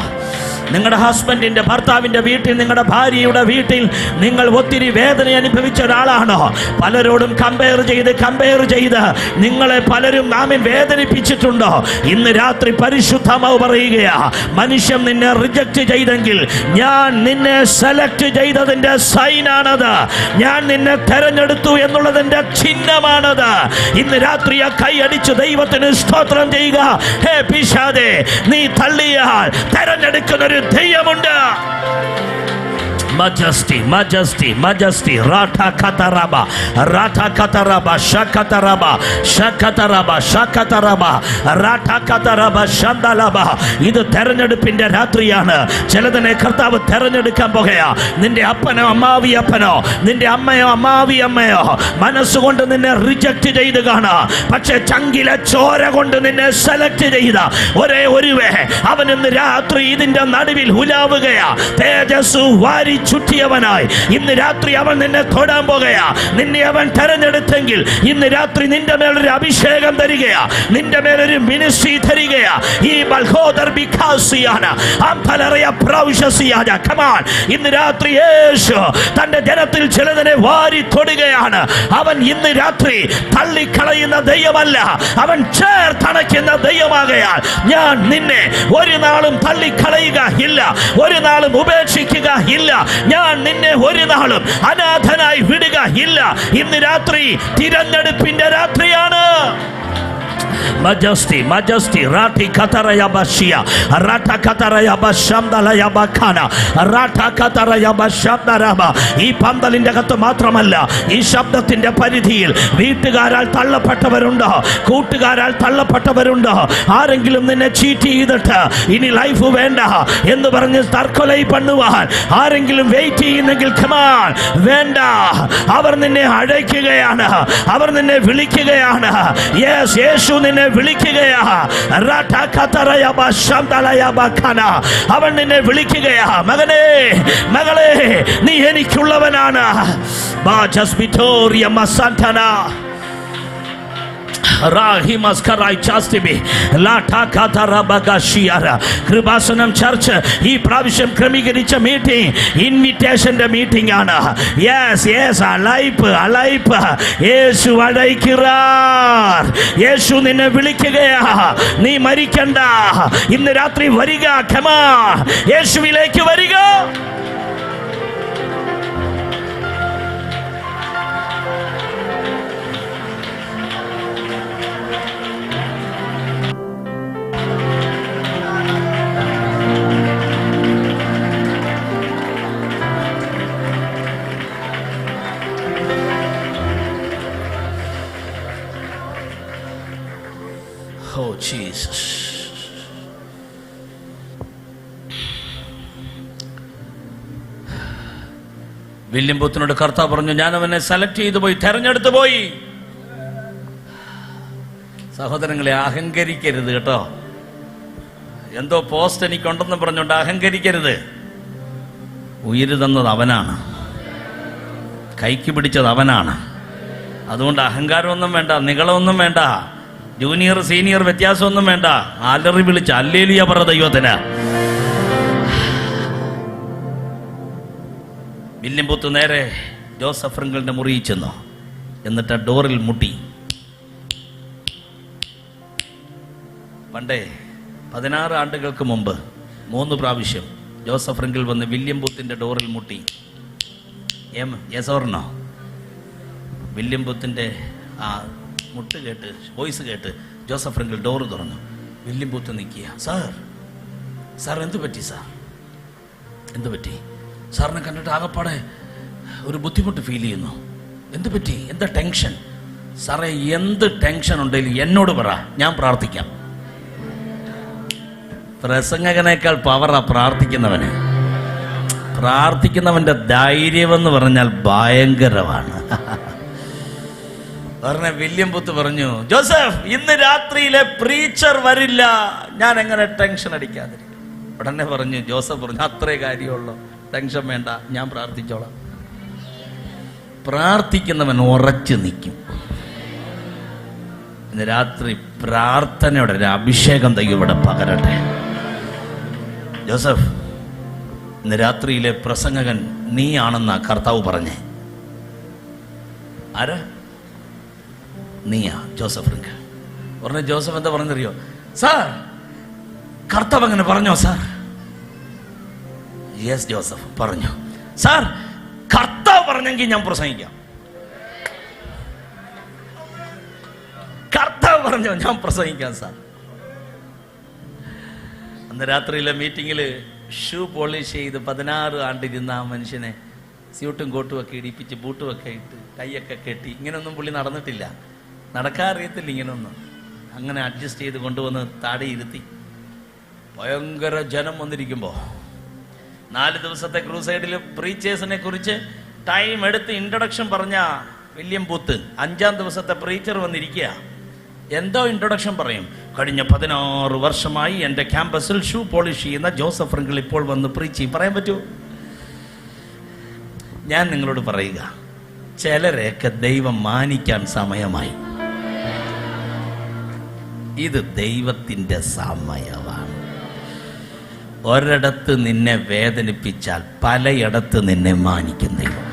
നിങ്ങളുടെ ഹസ്ബൻഡിന്റെ, ഭർത്താവിന്റെ വീട്ടിൽ, നിങ്ങളുടെ ഭാര്യയുടെ വീട്ടിൽ നിങ്ങൾ ഒത്തിരി വേദന അനുഭവിച്ച ഒരാളാണോ? പലരോടും കമ്പയർ ചെയ്ത് നിങ്ങളെ പലരും നാമിൽ വേദനിപ്പിച്ചിട്ടുണ്ടോ? ഇന്ന് രാത്രി പരിശുദ്ധമാവ് പറയുകയാ, മനുഷ്യൻ നിന്നെ റിജക്റ്റ് ചെയ്തെങ്കിൽ ഞാൻ നിന്നെ സെലക്ട് ചെയ്തതിന്റെ സൈനാണത്, ഞാൻ നിന്നെ തെരഞ്ഞെടുത്തു എന്നുള്ളതിന്റെ ചിഹ്നമാണത്. ഇന്ന് രാത്രി ആ കൈ അടിച്ച് ദൈവത്തിന് സ്തോത്രം ചെയ്യുക. ഹേ പിശാചേ, നീ തള്ളിയാൽ തെരഞ്ഞെടുക്കുന്ന ഒരു ദൈവമുണ്ട്. Majesty, majesty, majesty. Rata kataraba, rata kataraba, shakataraba, shakataraba, shakataraba, rata kataraba, shandalaba. ഇത് തെരഞ്ഞെടുപ്പിന്റെ രാത്രിയാണ്. ചിലതിനെ കർത്താവ് തെരഞ്ഞെടുക്കാൻ പോകുകയാ. നിന്റെ അപ്പനോ അമ്മാവി അപ്പനോ, നിന്റെ അമ്മയോ അമ്മാവി അമ്മയോ മനസ്സുകൊണ്ട് നിന്നെ റിജക്ട് ചെയ്ത് കാണാ, പക്ഷെ ചങ്കിലെ ചോര കൊണ്ട് നിന്നെ സെലക്ട് ചെയ്ത ഒരേ ഒരുവേ അവൻ ഇന്ന് രാത്രി ഇതിന്റെ നടുവിൽ ഹുലാവുകയാ. തേജസ് വാരി ചുറ്റിയവനായി ഇന്ന് രാത്രി അവൻ നിന്നെ തൊടാൻ പോകുകയാ. നിന്നെ അവൻ തെരഞ്ഞെടുത്തെങ്കിൽ ഇന്ന് രാത്രി നിന്റെ മേലൊരു അഭിഷേകം തരികയാ, നിന്റെ മേലൊരു മിനിസ്ട്രി തരികയാ. ഈ ബൽഹോദർ ബിഖാസിയാന അംഫലറിയ പ്രൗഷസിയാന. കമാൻ, ഇന്ന് രാത്രി യേശു തന്റെ ജനത്തിൽ ചിലതിനെ വാരി തൊടുകയാണ്. അവൻ ഇന്ന് രാത്രി തള്ളിക്കളയുന്ന ദൈവമല്ല, അവൻ ചേർത്തണയ്ക്കുന്ന ദൈവമാകയാൽ ഞാൻ നിന്നെ ഒരു നാളും തള്ളിക്കളയുക ഇല്ല, ഒരു നാളും ഉപേക്ഷിക്കുക ഇല്ല. ഞാൻ നിന്നെ ഒരു നാളും അനാഥനായി വിടുക ഇല്ല. ഇന്ന് രാത്രി തിരഞ്ഞെടുപ്പിന്റെ രാത്രിയാണ്. Majesty, majesty, Rati Kataraya Bashia, Rata Kataraya Bashamdalaya Bakana, Rata Kataraya Bashamdaraba. ഈ പന്തലിന്റെ അകത്ത് മാത്രമല്ല, ഈ ശബ്ദത്തിന്റെ പരിധിയിൽ വീട്ടുകാരാൽ തള്ളപ്പെട്ടവരുണ്ടോ, കൂട്ടുകാരാൽ തള്ളപ്പെട്ടവരുണ്ടോ? ആരെങ്കിലും നിന്നെ ചീറ്റ് ചെയ്തിട്ട് ഇനി ലൈഫ് വേണ്ട എന്ന് പറഞ്ഞ് തർക്കൊലൈ പണ്ണുവാൻ ആരെങ്കിലും വെയിറ്റ് ചെയ്യുന്നെങ്കിൽ കമാൻ, വേണ്ട. അവർ നിന്നെ അഴയ്ക്കുകയാണ്, അവർ നിന്നെ വിളിക്കുകയാണ്. യെസ്, യേശു നിന്നെ വിളിക്കുകയാ. അവൻ നിന്നെ വിളിക്കുകയാ. മകനേ, മകളെ, നീ എനിക്കുള്ളവനാണ്. കൃപാസനം ചർച്ച് ഈ പ്രാവശ്യം ക്രമീകരിച്ച മീറ്റിംഗ് ഇൻവിറ്റേഷന്റെ മീറ്റിംഗ് ആണ്. യെസ് യെസ്, അലൈപ്പ്. യേശു അഴയ്ക്கிறார். യേശു നിന്നെ വിളിക്കുകയാ. നീ മരിക്കണ്ട. ഇന്ന് രാത്രി വരിക. ക്ഷമാ, യേശുവിലേക്ക് വരിക. Oh Jesus. വില്യം ബൂത്തിനോട് കർത്താവ് പറഞ്ഞു, ഞാൻ അവനെ സെലക്ട് ചെയ്തു പോയി, തെരഞ്ഞെടുത്തു പോയി. സഹോദരങ്ങളെ, അഹങ്കരിക്കരുത് കേട്ടോ. എന്തോ പോസ്റ്റ് എനിക്കുണ്ടെന്ന് പറഞ്ഞുകൊണ്ട് അഹങ്കരിക്കരുത്. ഉയിര് തന്നത് അവനാണ്, കൈക്ക് പിടിച്ചത് അവനാണ്. അതുകൊണ്ട് അഹങ്കാരമൊന്നും വേണ്ട, നികളമൊന്നും വേണ്ട, ജൂനിയർ സീനിയർ വ്യത്യാസമൊന്നും വേണ്ട. അലറി വിളിച്ച ഹല്ലേലൂയ പറ ദൈവത്തിന്. വില്യം ബൂത്ത് നേരെ ജോസഫ് ഫ്രിങ്കിളിന്റെ മുറിയിൽ ചെന്നു. എന്നിട്ട് ഡോറിൽ മുട്ടി. പണ്ടേ 16 ആണ്ടുകൾക്ക് മുമ്പ് 3 പ്രാവശ്യം ജോസഫ് ഫ്രിങ്കിൾ വന്ന് വില്യം ബൂത്തിന്റെ ഡോറിൽ മുട്ടി. Yes or no? വില്യം ബൂത്തിന്റെ ആ മുട്ട് കേട്ട്, വോയിസ് കേട്ട് ജോസഫ് ഫ്രിങ്കിൾ ഡോറ് തുറന്നു. വില്യം ബൂത്ത് നിൽക്കുക. സാർ എന്ത് പറ്റി സാർ? എന്ത് പറ്റി? സാറിനെ കണ്ടിട്ട് ആകപ്പാടെ ഒരു ബുദ്ധിമുട്ട് ഫീൽ ചെയ്യുന്നു. എന്ത് പറ്റി? എന്താ ടെൻഷൻ? സാറേ, എന്ത് ടെൻഷൻ ഉണ്ടെങ്കിലും എന്നോട് പറ, ഞാൻ പ്രാർത്ഥിക്കാം. പ്രസംഗകനേക്കാൾ പവറാ പ്രാർത്ഥിക്കുന്നവന്. പ്രാർത്ഥിക്കുന്നവന്റെ ധൈര്യമെന്ന് പറഞ്ഞാൽ ഭയങ്കരമാണ്. പറഞ്ഞ വില്യം ബൂത്ത് പറഞ്ഞു, ജോസഫ്, ഇന്ന് രാത്രിയിലെ പ്രീച്ചർ വരില്ല, ഞാൻ എങ്ങനെ ടെൻഷൻ അടിക്കാതിരിക്കും? ഉടനെ പറഞ്ഞു, ജോസഫ് പറഞ്ഞു, അത്രേ കാര്യമുള്ളൂ, ടെൻഷൻ വേണ്ട, ഞാൻ പ്രാർത്ഥിച്ചോളാം. പ്രാർത്ഥിക്കുന്നവൻ ഉറച്ചു നിൽക്കും. ഇന്ന് രാത്രി പ്രാർത്ഥനയുടെ ഒരു അഭിഷേകം ദൈവം ഇവിടെ പകരട്ടെ. ജോസഫ്, ഇന്ന് രാത്രിയിലെ പ്രസംഗകൻ നീയാണെന്നാ കർത്താവ് പറഞ്ഞേ. ആരാ? നീയാ, ജോസഫ് ഫ്രിങ്കിൾ. ഉടനെ ജോസഫ് എന്താ പറഞ്ഞറിയോ? സാർ, കർത്താവ് അങ്ങനെ പറഞ്ഞോ സാർ? യെസ് ജോസഫ്, പറഞ്ഞു. സാർ, കർത്താവ് പറഞ്ഞെങ്കിൽ ഞാൻ പ്രസംഗിക്കാം. കർത്താവ് പറഞ്ഞോ, ഞാൻ പ്രസംഗിക്കാം സാർ. അന്ന് രാത്രിയിലെ മീറ്റിങ്ങിൽ ഷൂ പോളിഷ് ചെയ്ത് 16 ആണ്ടിരുന്ന ആ മനുഷ്യനെ സ്യൂട്ടും കോട്ടും ഒക്കെ ഇടിപ്പിച്ച് ബൂട്ടും ഒക്കെ ഇട്ട് കൈയൊക്കെ കെട്ടി, ഇങ്ങനെയൊന്നും പുള്ളി നടന്നിട്ടില്ല, നടക്കാൻ അറിയത്തില്ല ഇങ്ങനെയൊന്നും. അങ്ങനെ അഡ്ജസ്റ്റ് ചെയ്ത് കൊണ്ടുവന്ന് താടി ഇരുത്തി. ഭയങ്കര ജനം വന്നിരിക്കുമ്പോൾ 4 ദിവസത്തെ ക്രൂസൈഡിൽ പ്രീച്ചേഴ്സിനെ കുറിച്ച് ടൈം എടുത്ത് ഇൻട്രൊഡക്ഷൻ പറഞ്ഞ വില്യം ബൂത്ത് 5-ാം ദിവസത്തെ പ്രീച്ചർ വന്നിരിക്കുക. എന്തോ ഇൻട്രൊഡക്ഷൻ പറയും. കഴിഞ്ഞ 16 വർഷമായി എൻ്റെ ക്യാമ്പസിൽ ഷൂ പോളിഷ് ചെയ്യുന്ന ജോസഫ് ഫ്രിങ്കിൾ ഇപ്പോൾ വന്ന് പ്രീച്ച് ചെയ്യും. പറയാൻ പറ്റുമോ? ഞാൻ നിങ്ങളോട് പറയുക, ചിലരെയൊക്കെ ദൈവം മാനിക്കാൻ സമയമായി. ഇത് ദൈവത്തിൻ്റെ സമയമാണ്. ഒരിടത്ത് നിന്നെ വേദനിപ്പിച്ചാൽ പലയിടത്ത് നിന്നെ മാനിക്കും ദൈവം.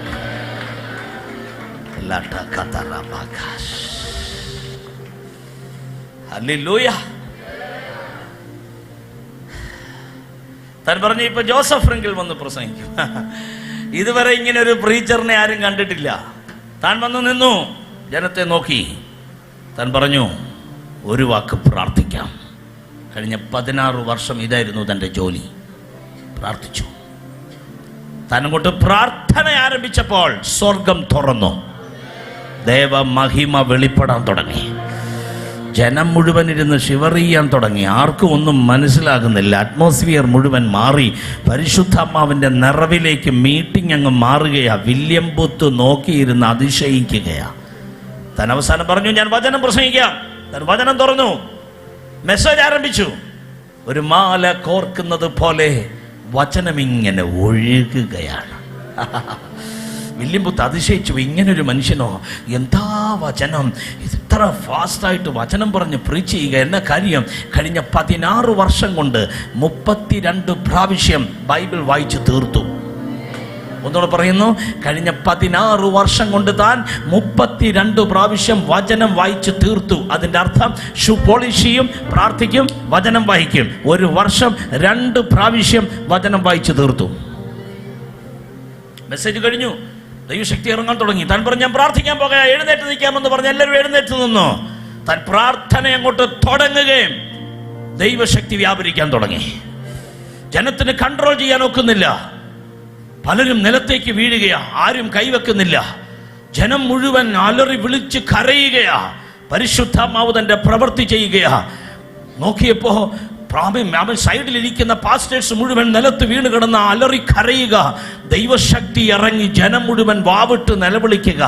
ഹല്ലേലൂയ. താൻ പറഞ്ഞു ഇപ്പൊ ജോസഫ് ഫ്രിങ്കിൾ വന്ന് പ്രസംഗിക്കും. ഇതുവരെ ഇങ്ങനെ ഒരു പ്രീച്ചറിനെ ആരും കണ്ടിട്ടില്ല. താൻ വന്ന് നിന്നു, ജനത്തെ നോക്കി. താൻ പറഞ്ഞു ഒരു വാക്ക് പ്രാർത്ഥിക്കാം. കഴിഞ്ഞ 16 വർഷം ഇതായിരുന്നു തൻ്റെ ജോലി. പ്രാർത്ഥിച്ചു. താൻ അങ്ങോട്ട് പ്രാർത്ഥന ആരംഭിച്ചപ്പോൾ സ്വർഗം തുറന്നു. ദേവ മഹിമ വെളിപ്പെടാൻ തുടങ്ങി. ജനം മുഴുവൻ ഇരുന്ന് ശിവറിയാൻ തുടങ്ങി. ആർക്കും ഒന്നും മനസ്സിലാകുന്നില്ല. അറ്റ്മോസ്ഫിയർ മുഴുവൻ മാറി. പരിശുദ്ധാത്മാവിൻ്റെ നിറവിലേക്ക് മീറ്റിംഗ് അങ്ങ് മാറുകയാ. William booth നോക്കിയിരുന്ന് അതിശയിക്കുകയാ. താൻ അവസാനം പറഞ്ഞു ഞാൻ വചനം പ്രസംഗിക്കാം. താൻ വചനം തുറന്നു, മെസ്സേജ് ആരംഭിച്ചു. ഒരു മാല കോർക്കുന്നത് പോലെ വചനം ഇങ്ങനെ ഒഴുകുകയാണ്. വില്യം ബൂത്ത് അതിശയിച്ചു. ഇങ്ങനൊരു മനുഷ്യനോ, എന്താ വചനം, ഇത്ര ഫാസ്റ്റായിട്ട് വചനം പറഞ്ഞ് പ്രീച്ച് ചെയ്യുക. എന്ന കാര്യം കഴിഞ്ഞ 16 വർഷം കൊണ്ട് 32 പ്രാവശ്യം ബൈബിൾ വായിച്ചു തീർത്തു. ഒന്നുകൂടെ പറയുന്നു, കഴിഞ്ഞ 16 വർഷം കൊണ്ട് താൻ 32 പ്രാവശ്യം വചനം വായിച്ചു തീർത്തു. അതിൻ്റെ അർത്ഥം ഷൂ പോളിഷ് ചെയ്യും, പ്രാർത്ഥിക്കും, വചനം വായിക്കും. ഒരു വർഷം 2 പ്രാവശ്യം വചനം വായിച്ചു തീർത്തു. മെസ്സേജ് കഴിഞ്ഞു, ദൈവശക്തി ഇറങ്ങാൻ തുടങ്ങി. താൻ പറഞ്ഞു ഞാൻ പ്രാർത്ഥിക്കാൻ പോകാം, എഴുന്നേറ്റ് നിൽക്കാമെന്ന് പറഞ്ഞ് എല്ലാവരും എഴുന്നേറ്റ് നിന്നു. താൻ പ്രാർത്ഥന അങ്ങോട്ട് തുടങ്ങുകയും ദൈവശക്തി വ്യാപരിക്കാൻ തുടങ്ങി. ജനത്തിന് കൺട്രോൾ ചെയ്യാൻ ഒക്കുന്നില്ല. പലരും നിലത്തേക്ക് വീഴുകയാ, ആരും കൈവെക്കുന്നില്ല. ജനം മുഴുവൻ അലറി വിളിച്ച് കരയുകയാ. പരിശുദ്ധാത്മാവ് തന്റെ പ്രവൃത്തി ചെയ്യുകയാ. നോക്കിയപ്പോ സൈഡിലിരിക്കുന്ന പാസ്റ്റേഴ്സ് മുഴുവൻ നിലത്ത് വീണ് കിടന്ന അലറി കരയുക. ദൈവശക്തി ഇറങ്ങി ജനം മുഴുവൻ വാവിട്ട് നിലവിളിക്കുക.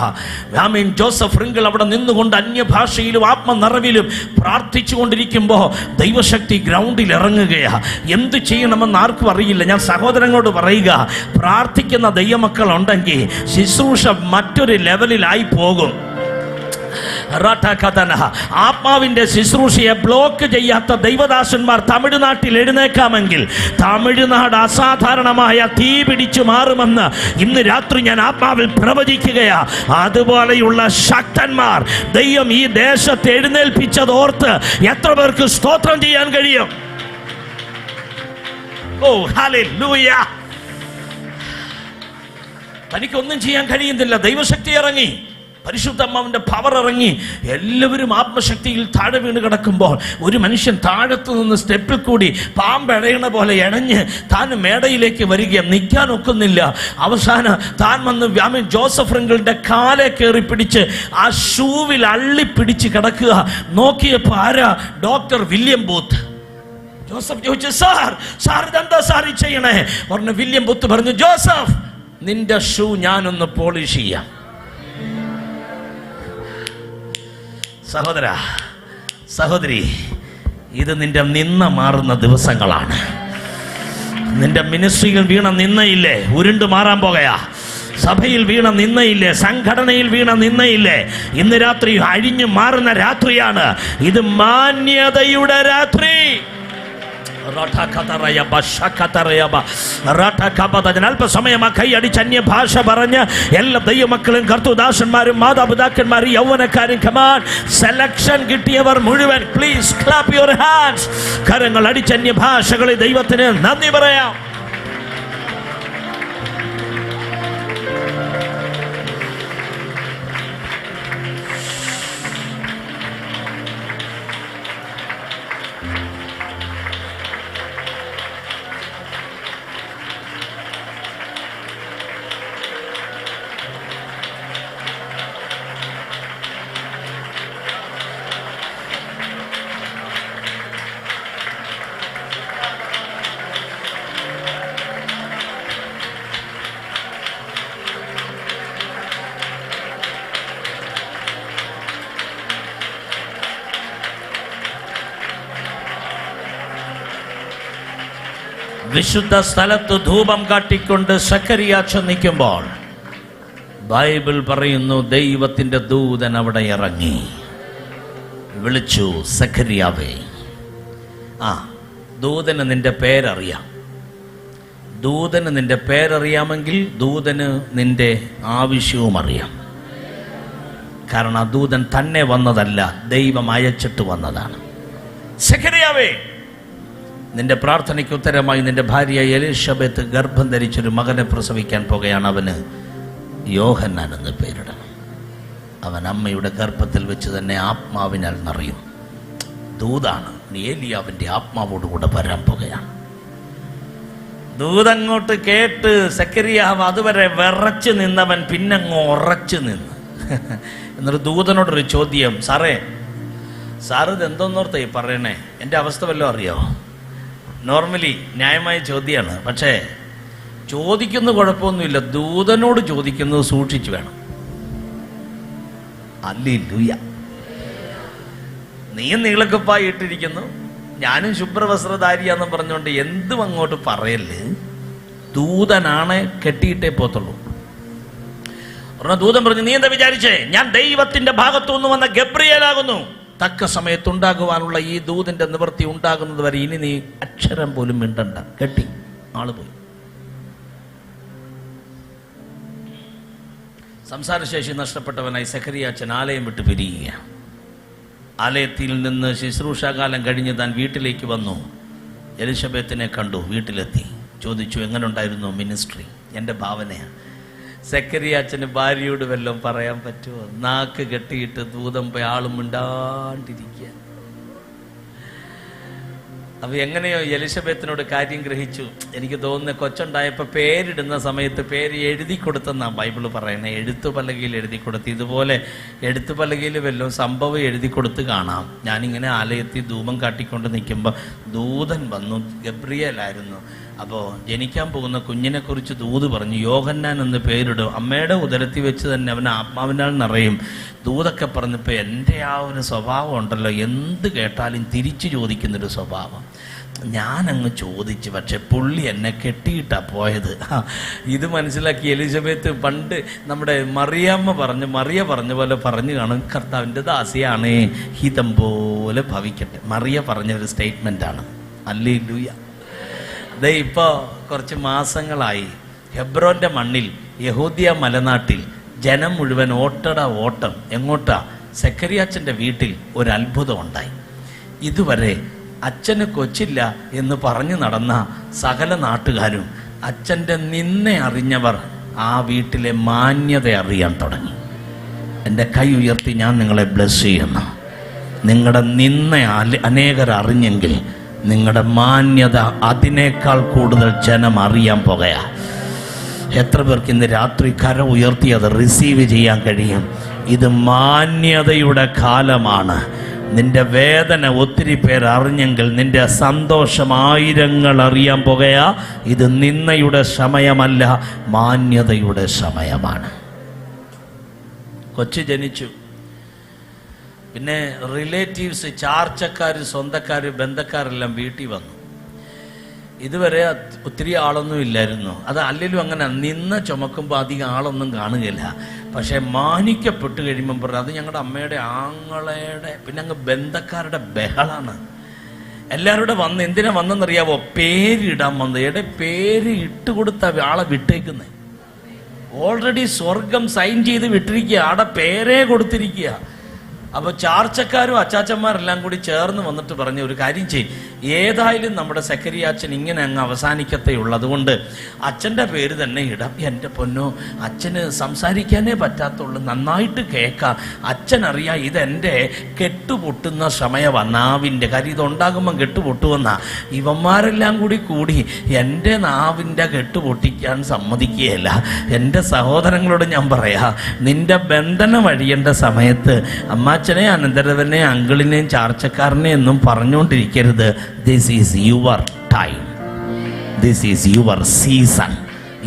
ജോസഫ് ഫ്രിങ്കിൾ അവിടെ നിന്നുകൊണ്ട് അന്യഭാഷയിലും ആത്മനിറവിലും പ്രാർത്ഥിച്ചു കൊണ്ടിരിക്കുമ്പോൾ ദൈവശക്തി ഗ്രൗണ്ടിൽ ഇറങ്ങുകയാ. എന്ത് ചെയ്യണമെന്ന് ആർക്കും അറിയില്ല. ഞാൻ സഹോദരങ്ങളോട് പറയുക, പ്രാർത്ഥിക്കുന്ന ദൈവമക്കൾ ഉണ്ടെങ്കിൽ ശുശ്രൂഷ മറ്റൊരു ലെവലിലായി പോകും. ആത്മാവിന്റെ ശുശ്രൂഷയെ ബ്ലോക്ക് ചെയ്യാത്ത ദൈവദാസന്മാർ തമിഴ്നാട്ടിൽ എഴുന്നേക്കാമെങ്കിൽ തമിഴ്നാട് അസാധാരണമായ തീ പിടിച്ചു മാറുമെന്ന് ഇന്ന് രാത്രി ഞാൻ ആത്മാവിൽ പ്രവചിക്കുകയാ. അതുപോലെയുള്ള ശക്തന്മാർ ദൈവം ഈ ദേശത്ത് എഴുന്നേൽപ്പിച്ചത് ഓർത്ത് എത്ര പേർക്ക് സ്തോത്രം ചെയ്യാൻ കഴിയും? ഓ ഹല്ലേലൂയ. തനിക്കൊന്നും ചെയ്യാൻ കഴിയുന്നില്ല. ദൈവശക്തി ഇറങ്ങി, പരിശുദ്ധാത്മാവിന്റെ പവർ ഇറങ്ങി. എല്ലാവരും ആത്മശക്തിയിൽ താഴെ വീണ് കിടക്കുമ്പോൾ ഒരു മനുഷ്യൻ താഴത്തു നിന്ന് സ്റ്റെപ്പിൽ കൂടി പാമ്പഴയണ പോലെ ഇണഞ്ഞ് താൻ മേടയിലേക്ക് വരിക. നിൽക്കാൻ ഒക്കുന്നില്ല. അവസാനം താൻ വന്ന് ജോസഫ് ഫ്രിങ്കിളിന്റെ കാലെ കയറി പിടിച്ച് ആ ഷൂവിൽ അള്ളിപ്പിടിച്ച് കിടക്കുക. നോക്കിയപ്പോ ആരാ? Doctor William booth. ജോസഫ് ചോദിച്ചു, സാർ ഇതെന്താ സാർ ചെയ്യണേ? പറഞ്ഞു. വില്യം ബൂത്ത് പറഞ്ഞു, ജോസഫ് നിന്റെ ഷൂ ഞാനൊന്ന് പോളിഷ് ചെയ്യാം. സഹോദര സഹോദരി, ഇത് നിന്റെ നിന്ന മാറുന്ന ദിവസങ്ങളാണ്. നിന്റെ മിനിസ്ട്രിയിൽ വീണ നിന്നയില്ലേ, ഉരുണ്ടു മാറാൻ പോകയാ. സഭയിൽ വീണ നിന്നയില്ലേ, സംഘടനയിൽ വീണ നിന്നയില്ലേ, ഇന്ന് രാത്രി അഴിഞ്ഞു മാറുന്ന രാത്രിയാണ്. ഇത് മാന്യതയുടെ രാത്രി. അല്പസമയം കൈ അടിച്ച് അന്യഭാഷ പറഞ്ഞ് എല്ലാ ദൈവമക്കളും കർത്തൃദാസന്മാരും മാതാപിതാക്കന്മാരും യൗവനക്കാരും കമാൻ സെലക്ഷൻ കിട്ടിയവർ മുഴുവൻ പ്ലീസ് ക്ലാപ്പ് യുവർ ഹാൻഡ്സ്. കരങ്ങൾ അടിച്ച് അന്യഭാഷകളിൽ ദൈവത്തിന് നന്ദി പറയാം. വിശുദ്ധ സ്ഥലത്ത് ധൂപം കാട്ടിക്കൊണ്ട് സക്കറിയ ചെന്നിക്കുമ്പോൾ ബൈബിൾ പറയുന്നു, ദൈവത്തിന്റെ ദൂതൻ അവിടെ ഇറങ്ങി വിളിച്ചു, സഖരിയാവേ. ദൂതന് നിന്റെ പേരറിയാം. ദൂതന് നിന്റെ പേരറിയാമെങ്കിൽ ദൂതന് നിന്റെ ആവശ്യവും അറിയാം. കാരണം ആ ദൂതൻ തന്നെ വന്നതല്ല, ദൈവം അയച്ചിട്ട് വന്നതാണ്. സഖരിയാവേ, നിന്റെ പ്രാർത്ഥനയ്ക്ക് ഉത്തരമായി നിന്റെ ഭാര്യ എലിശബത്ത് ഗർഭം ധരിച്ചൊരു മകനെ പ്രസവിക്കാൻ പോകുകയാണ്. അവന് യോഹന്നാൻ എന്ന് പേരിടണം. അവൻ അമ്മയുടെ ഗർഭത്തിൽ വെച്ച് തന്നെ ആത്മാവിനാൽ നിറയും. ദൂതാണ്, ഏലിയാവിൻ്റെ ആത്മാവോടുകൂടെ വരാൻ പോകുകയാണ്. ദൂതങ്ങോട്ട് കേട്ട് സക്കറിയാവ് അതുവരെ വിറച്ച് നിന്നവൻ പിന്നങ്ങ് ഉറച്ചു നിന്ന്. എന്നൊരു ദൂതനോടൊരു ചോദ്യം, സാറ് ഇത് എന്തോന്നോർത്തായി പറയണേ, എൻ്റെ അവസ്ഥ വല്ലതും അറിയോ? നോർമലി ന്യായമായ ചോദ്യമാണ്, പക്ഷേ ചോദിക്കുന്ന കുഴപ്പമൊന്നുമില്ല. ദൂതനോട് ചോദിക്കുന്നത് സൂക്ഷിച്ചു വേണം. ഹല്ലേലൂയ. നീയും നീളക്കുപ്പായി ഇട്ടിരിക്കുന്നു, ഞാനും ശുഭ്രവസ്ത്രധാരിയാന്ന് പറഞ്ഞുകൊണ്ട് എന്തും അങ്ങോട്ട് പറയല്. ദൂതനാണ്, കെട്ടിയിട്ടേ പോത്തുള്ളൂ. ദൂതൻ പറഞ്ഞു, നീ എന്താ വിചാരിച്ചേ? ഞാൻ ദൈവത്തിന്റെ ഭാഗത്തുനിന്ന് വന്ന ഗബ്രിയേലാകുന്നു. തക്ക സമയത്തുണ്ടാകുവാനുള്ള ഈ ദൂതന്റെ നിവൃത്തി ഉണ്ടാകുന്നത് വരെ ഇനി നീ അക്ഷരം പോലും മിണ്ടണ്ട. കെട്ടി ആള് പോയി. സംസാരശേഷി നഷ്ടപ്പെട്ടവനായി സഖറിയാച്ചൻ ആലയം വിട്ട് പിരിയുക. ആലയത്തിൽ നിന്ന് ശുശ്രൂഷാകാലം കഴിഞ്ഞ് താൻ വീട്ടിലേക്ക് വന്നു. എലിശബത്തിനെ കണ്ടു, വീട്ടിലെത്തി. ചോദിച്ചു, എങ്ങനെ ഉണ്ടായിരുന്നു മിനിസ്ട്രി? എൻ്റെ ഭാവനയാണ്. സക്കറിയാച്ചന് ഭാര്യയോട് വല്ലതും പറയാൻ പറ്റുമോ? നാക്ക് കെട്ടിയിട്ട് ദൂതം പോയി ആളും മിണ്ടാണ്ടിരിക്കുക. അപ്പൊ എങ്ങനെയോ എലിശബത്തിനോട് കാര്യം ഗ്രഹിച്ചു. എനിക്ക് തോന്നുന്ന കൊച്ചുണ്ടായപ്പോൾ പേരിടുന്ന സമയത്ത് പേര് എഴുതി കൊടുത്തെന്നാണ് ബൈബിള് പറയണേ. എഴുത്തുപലകയിൽ എഴുതി കൊടുത്ത്. ഇതുപോലെ എഴുത്തുപലകയിൽ വല്ലതും സംഭവം എഴുതി കൊടുത്ത് കാണാം. ഞാനിങ്ങനെ ആലയത്തിൽ ധൂപം കാട്ടിക്കൊണ്ട് നിൽക്കുമ്പോൾ ദൂതൻ വന്നു. ഗബ്രിയേലായിരുന്നു. അപ്പോൾ ജനിക്കാൻ പോകുന്ന കുഞ്ഞിനെക്കുറിച്ച് ദൂത് പറഞ്ഞു, യോഹന്നാൻ എന്ന് പേരിടും, അമ്മയുടെ ഉദരത്തിൽ വെച്ച് തന്നെ അവൻ ആത്മാവിനാൽ നിറയും. ദൂതൊക്കെ പറഞ്ഞപ്പോൾ എൻ്റെ ആ ഒരു സ്വഭാവം ഉണ്ടല്ലോ, എന്ത് കേട്ടാലും തിരിച്ചു ചോദിക്കുന്നൊരു സ്വഭാവം. ഞാനങ്ങ് ചോദിച്ചു, പക്ഷെ പുള്ളി എന്നെ കെട്ടിയിട്ടാണ് പോയത്. ഇത് മനസ്സിലാക്കി എലിസബത്ത് പണ്ട് നമ്മുടെ മറിയ പറഞ്ഞ പോലെ പറഞ്ഞു കാണും, കർത്താവിൻ്റെ ദാസിയാണേ, ഹിതം പോലെ ഭവിക്കട്ടെ. മറിയ പറഞ്ഞൊരു സ്റ്റേറ്റ്മെൻറ്റാണ്. ഹല്ലേലൂയ. ഇപ്പോൾ കുറച്ച് മാസങ്ങളായി ഹെബ്രോന്റെ മണ്ണിൽ യഹൂദിയ മലനാട്ടിൽ ജനം മുഴുവൻ ഓട്ടം. എങ്ങോട്ടാ? സക്കറിയാച്ചൻ്റെ വീട്ടിൽ ഒരു അത്ഭുതം ഉണ്ടായി. ഇതുവരെ അച്ഛന് കൊച്ചില്ല എന്ന് പറഞ്ഞു നടന്ന സകല നാട്ടുകാരും അച്ഛൻ്റെ നിന്ന അറിഞ്ഞവർ ആ വീട്ടിലെ മാന്യത അറിയാൻ തുടങ്ങി. എൻ്റെ കൈ ഉയർത്തി ഞാൻ നിങ്ങളെ ബ്ലെസ് ചെയ്യുന്നു. നിങ്ങളുടെ നിന്ന അനേകർ അറിഞ്ഞെങ്കിൽ നിങ്ങളുടെ മാന്യത അതിനേക്കാൾ കൂടുതൽ ജനം അറിയാൻ പോകുക. എത്ര പേർക്ക് ഇന്ന് രാത്രി കരം ഉയർത്തി അത് റിസീവ് ചെയ്യാൻ കഴിയും? ഇത് മാന്യതയുടെ കാലമാണ്. നിന്റെ വേദന ഒത്തിരി പേർ അറിഞ്ഞെങ്കിൽ നിന്റെ സന്തോഷം ആയിരങ്ങൾ അറിയാൻ പോകുക. ഇത് നിന്നയുടെ സമയമല്ല, മാന്യതയുടെ സമയമാണ്. കൊച്ചു ജനിച്ചു. പിന്നെ റിലേറ്റീവ്സ്, ചാർച്ചക്കാർ, സ്വന്തക്കാർ, ബന്ധക്കാരെല്ലാം വീട്ടിൽ വന്നു. ഇതുവരെ ഒത്തിരി ആളൊന്നും ഇല്ലായിരുന്നു. അത് അല്ലെങ്കിലും അങ്ങനെ നിന്ന് ചുമക്കുമ്പോൾ അധികം ആളൊന്നും കാണുകയില്ല. പക്ഷെ മാനിക്കപ്പെട്ട് കഴിയുമ്പോൾ അത് ഞങ്ങളുടെ അമ്മയുടെ ആങ്ങളയുടെ പിന്നെ അങ്ങ് ബന്ധക്കാരുടെ ബഹളാണ്. എല്ലാവരുടെ വന്ന് എന്തിനാ വന്നെന്നറിയാവോ? പേരിടാൻ വന്നത്. പേര് ഇട്ടുകൊടുത്ത ആളെ വിട്ടേക്കുന്നത്. ഓൾറെഡി സ്വർഗം സൈൻ ചെയ്ത് വിട്ടിരിക്കുക, ആടെ പേരേ കൊടുത്തിരിക്കുക. അപ്പോൾ ചാർച്ചക്കാരും അച്ചാച്ചന്മാരെല്ലാം കൂടി ചേർന്ന് വന്നിട്ട് പറഞ്ഞ ഒരു കാര്യം ചെയ്യും, ഏതായാലും നമ്മുടെ സക്കറിയാച്ചൻ ഇങ്ങനെ അങ്ങ് അവസാനിക്കത്തേ ഉള്ളൂ, അതുകൊണ്ട് അച്ഛൻ്റെ പേര് തന്നെ ഇടാം. എൻ്റെ പൊന്നോ, അച്ഛന് സംസാരിക്കാനേ പറ്റാത്തുള്ളൂ, നന്നായിട്ട് കേൾക്കാം. അച്ഛനറിയാം ഇതെൻ്റെ കെട്ടുപൊട്ടുന്ന സമയമാണ്, നാവിൻ്റെ കാര്യം. ഇതുണ്ടാകുമ്പം കെട്ടുപൊട്ടുവെന്നാ. ഇവന്മാരെല്ലാം കൂടി എൻ്റെ നാവിൻ്റെ കെട്ടുപൊട്ടിക്കാൻ സമ്മതിക്കുകയല്ല. എൻ്റെ സഹോദരങ്ങളോട് ഞാൻ പറയാം, നിൻ്റെ ബന്ധനം അഴിയേണ്ട സമയത്ത് അച്ഛനെ, അനന്തരവനെ, അങ്കിളിനെയും ചാർച്ചക്കാരനെയും ഒന്നും പറഞ്ഞുകൊണ്ടിരിക്കരുത്. This is your time, this is your season.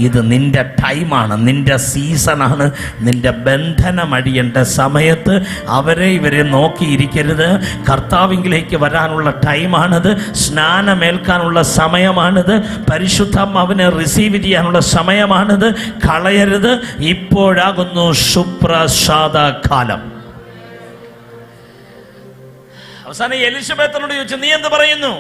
ഇത് നിന്റെ ടൈമാണ്, നിന്റെ സീസണാണ്. നിന്റെ ബന്ധനം അഴിയേണ്ട സമയത്ത് അവരെ ഇവരെ നോക്കിയിരിക്കരുത്. കർത്താവിലേക്ക് വരാനുള്ള ടൈമാണിത്. സ്നാനമേൽക്കാനുള്ള സമയമാണിത്. പരിശുദ്ധാത്മാവിനെ റിസീവ് ചെയ്യാനുള്ള സമയമാണിത്. കളയരുത്. ഇപ്പോഴാകുന്നു സുപ്രസാദ കാലം. അവസാനം എലിശബത്തിനോട് ചോദിച്ചു, നീ എന്ത് പറയുന്നു?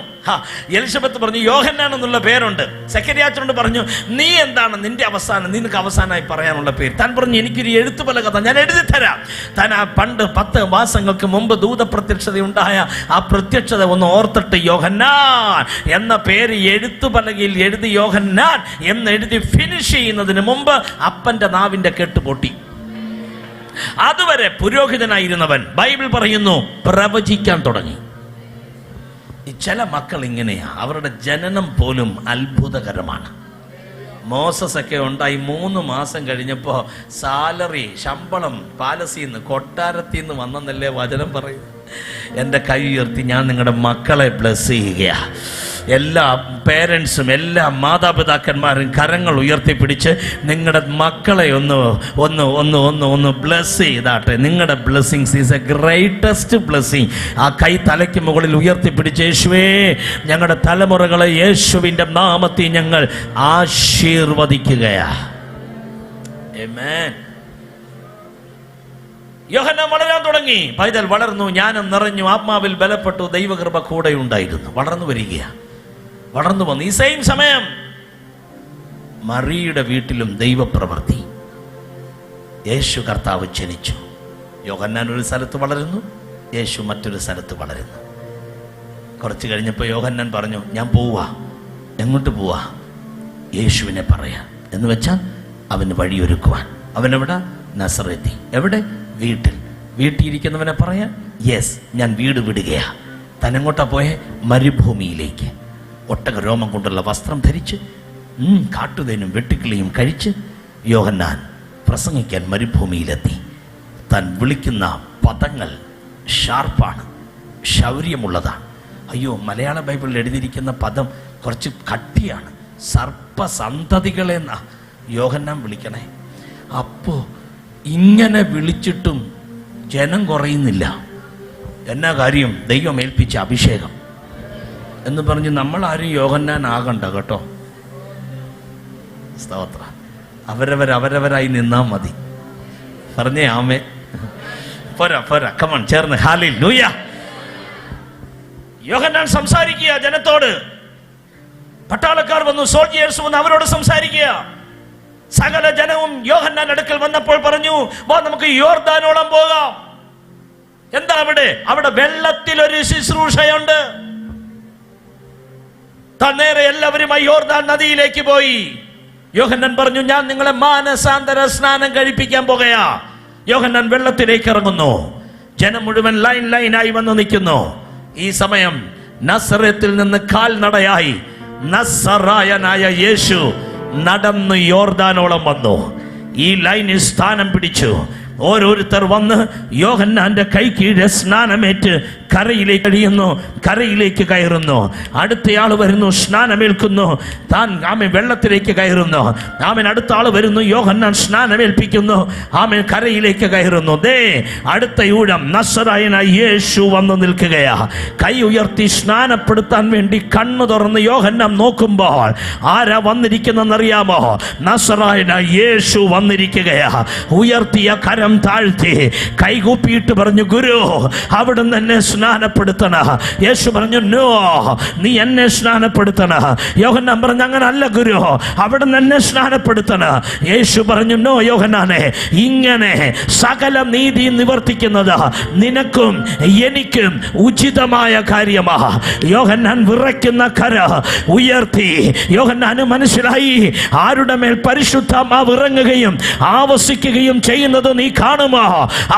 എലിശബത്ത് പറഞ്ഞു, യോഹന്നാൻ എന്നുള്ള പേരുണ്ട്. സെക്രട്ടറിയാച്ചനോട് പറഞ്ഞു, നീ എന്താണ് നിന്റെ അവസാനം, നിനക്ക് അവസാനമായി പറയാനുള്ള പേര്? താൻ പറഞ്ഞു, എനിക്കൊരു എഴുത്തുപലക താൻ ഞാൻ എഴുതി തരാം. താൻ ആ പണ്ട് 10 മാസങ്ങൾക്ക് മുമ്പ് ദൂതപ്രത്യക്ഷതയുണ്ടായ ആ പ്രത്യക്ഷത ഒന്ന് ഓർത്തിട്ട് യോഹന്നാൻ എന്ന പേര് എഴുത്തുപലകയിൽ എഴുതി യോഹന്നാൻ എന്നെഴുതി ഫിനിഷ് ചെയ്യുന്നതിന് മുമ്പ് അപ്പന്റെ നാവിന്റെ കെട്ട് പൊട്ടി. അതുവരെ പുരോഹിതനായിരുന്നവൻ ബൈബിൾ പറയുന്നു പ്രവചിക്കാൻ തുടങ്ങി. ഈ ചില മക്കൾ ഇങ്ങനെയാ, അവരുടെ ജനനം പോലും അത്ഭുതകരമാണ്. മോസസ് ഒക്കെ ഉണ്ടായി 3 മാസം കഴിഞ്ഞപ്പോൾ സാലറി, ശമ്പളം പാലസിൽ നിന്ന്, കൊട്ടാരത്തിൽ നിന്ന് വന്നെന്നല്ലേ വചനം പറയും. എൻ്റെ കൈ ഉയർത്തി ഞാൻ നിങ്ങളുടെ മക്കളെ ബ്ലെസ് ചെയ്യുകയാ. എല്ലാ പേരൻസും എല്ലാ മാതാപിതാക്കന്മാരും കരങ്ങൾ ഉയർത്തിപ്പിടിച്ച് നിങ്ങളുടെ മക്കളെ ഒന്ന് ബ്ലെസ് ചെയ്താട്ടെ. നിങ്ങളുടെ blessings is A greatest blessing. ആ കൈ തലയ്ക്ക് മുകളിൽ ഉയർത്തിപ്പിടിച്ച്, യേശുവേ ഞങ്ങളുടെ തലമുറകളെ യേശുവിൻ്റെ നാമത്തിൽ ഞങ്ങൾ ആശീർവദിക്കുകയാ. ആമേൻ. യോഹന്നാൻ വളരാൻ തുടങ്ങി. പൈതൽ വളർന്നു, ജ്ഞാനം നിറഞ്ഞു, ആത്മാവിൽ ബലപ്പെട്ടു, ദൈവകൃപ കൂടെ ഉണ്ടായിരുന്നു. വളർന്നു വരികയാണ്, വളർന്നു വന്നു. ഈ സെയിം സമയം മറിയുടെ വീട്ടിലും ദൈവപ്രവൃത്തി. യേശു കർത്താവ് ജനിച്ചു. യോഹന്നാൻ ഒരു സ്ഥലത്ത് വളരുന്നു, യേശു മറ്റൊരു സ്ഥലത്ത് വളരുന്നു. കുറച്ച് കഴിഞ്ഞപ്പോൾ യോഹന്നാൻ പറഞ്ഞു, ഞാൻ പോവാ. എങ്ങോട്ട് പോവാ? യേശുവിനെ പറയാം എന്ന് വെച്ചാൽ അവന് വഴിയൊരുക്കുവാൻ. അവനെവിടെ? നസറേത്തി. എവിടെ? വീട്ടിൽ. വീട്ടിലിരിക്കുന്നവനെ പറയാൻ, യെസ് ഞാൻ വീട് വിടുകയാ. തന്നെങ്ങോട്ടാ പോയെ? മരുഭൂമിയിലേക്ക്. ഒട്ടക രോമം കൊണ്ടുള്ള വസ്ത്രം ധരിച്ച് കാട്ടുതേനും വെട്ടുക്കിളിയും കഴിച്ച് യോഹന്നാൻ പ്രസംഗിക്കാൻ മരുഭൂമിയിലെത്തി. താൻ വിളിക്കുന്ന പദങ്ങൾ ഷാർപ്പാണ്, ശൗര്യമുള്ളതാണ്. അയ്യോ, മലയാള ബൈബിളിൽ എഴുതിയിരിക്കുന്ന പദം കുറച്ച് കട്ടിയാണ്. സർപ്പസന്തതികളെന്നാ യോഹന്നാൻ വിളിക്കണേ. അപ്പോൾ ഇങ്ങനെ വിളിച്ചിട്ടും ജനം കുറയുന്നില്ല. എന്നാ കാര്യം? ദൈവം ഏൽപ്പിച്ച അഭിഷേകം എന്ന് പറഞ്ഞ് നമ്മൾ ആരും യോഹന്നാൻ ആകണ്ട കേട്ടോ. സ്തോത്ര. അവരവരായി നിന്നാ മതി. പറഞ്ഞേ ആമേ. പോരാ കമൺ ചേർന്ന് ഹല്ലേലൂയ. യോഹന്നാൻ സംസാരിക്കുക ജനത്തോട്. പട്ടാളക്കാർ വന്നു, സോൾജിയേഴ്സ് വന്ന് അവരോട് സംസാരിക്കുക. സകല ജനവും യോഹന്നാൻ അടുക്കൽ വന്നപ്പോൾ പറഞ്ഞു, വാ നമുക്ക് യോർദാനോളം പോകാം. എന്താ അവിടെ വെള്ളത്തിൽ ഒരു ശുശ്രൂഷയുണ്ട്. നേരെ എല്ലാവരുമായി യോർദാൻ നദിയിലേക്ക് പോയി. യോഹന്നാൻ പറഞ്ഞു, ഞാൻ നിങ്ങളെ മാനസാന്തര സ്നാനം കഴിപ്പിക്കാൻ പോകുകയാ. യോഹന്നാൻ വെള്ളത്തിലേക്ക് ഇറങ്ങുന്നു. ജനം മുഴുവൻ ലൈനായി വന്ന് നിൽക്കുന്നു. ഈ സമയം നസറത്തിൽ നിന്ന് കാൽനടയായി നസറായനായ യേശു നടന്ന് യോർദാനോളം വന്നു. ഈ ലൈനിൽ സ്ഥാനം പിടിച്ചു. ഓരോരുത്തർ വന്ന് യോഹന്നാന്റെ കൈ കീഴെ സ്നാനമേറ്റ് കരയിലേക്ക് കയറുന്നു. അടുത്തയാൾ വരുന്നു, സ്നാനമേൽക്കുന്നു. താൻ ആമൻ വെള്ളത്തിലേക്ക് കയറുന്നു. ആമൻ അടുത്ത ആൾ വരുന്നു, യോഹന്നാൻ സ്നാനമേൽപ്പിക്കുന്നു. ആമൻ കരയിലേക്ക് കയറുന്നു. ദേ അടുത്ത ഊഴം നസറായനായ യേശു വന്നു നിൽക്കുകയാ. കൈ ഉയർത്തി സ്നാനപ്പെടുത്താൻ വേണ്ടി കണ്ണു തുറന്ന് യോഹന്നാൻ നോക്കുമ്പോൾ ആരാ വന്നിരിക്കുന്നറിയാമോ? നസറായനായ യേശു വന്നിരിക്കുകയാ. ഉയർത്തിയ കരം താഴ്ത്തി കൈകൂപ്പിയിട്ട് പറഞ്ഞു, ഗുരു അവിടുന്ന് എന്നെ സ്നാനപ്പെടുത്തണ. യേശു പറഞ്ഞു, നോ, നീ എന്നെ സ്നാനപ്പെടുത്തണ. യോഹന്നാൻ പറഞ്ഞു, അങ്ങനല്ല ഗുരു, അവിടുന്ന് എന്നെ സ്നാനപ്പെടുത്തണ. യേശു പറഞ്ഞു, നോ യോഹന്നാനെ, ഇങ്ങനെ സകല നീതി നിവർത്തിക്കുന്നത് നിനക്കും എനിക്കും ഉചിതമായ കാര്യമാ. യോഹന്നാൻ വിറയ്ക്കുന്ന കര ഉയർത്തി. യോഹന്നാന് മനസ്സിലായി, ആരുടെ മേൽ പരിശുദ്ധാത്മാവ് ഇറങ്ങുകയും ആവസിക്കുകയും ചെയ്യുന്നത് നീ കാണുമോ?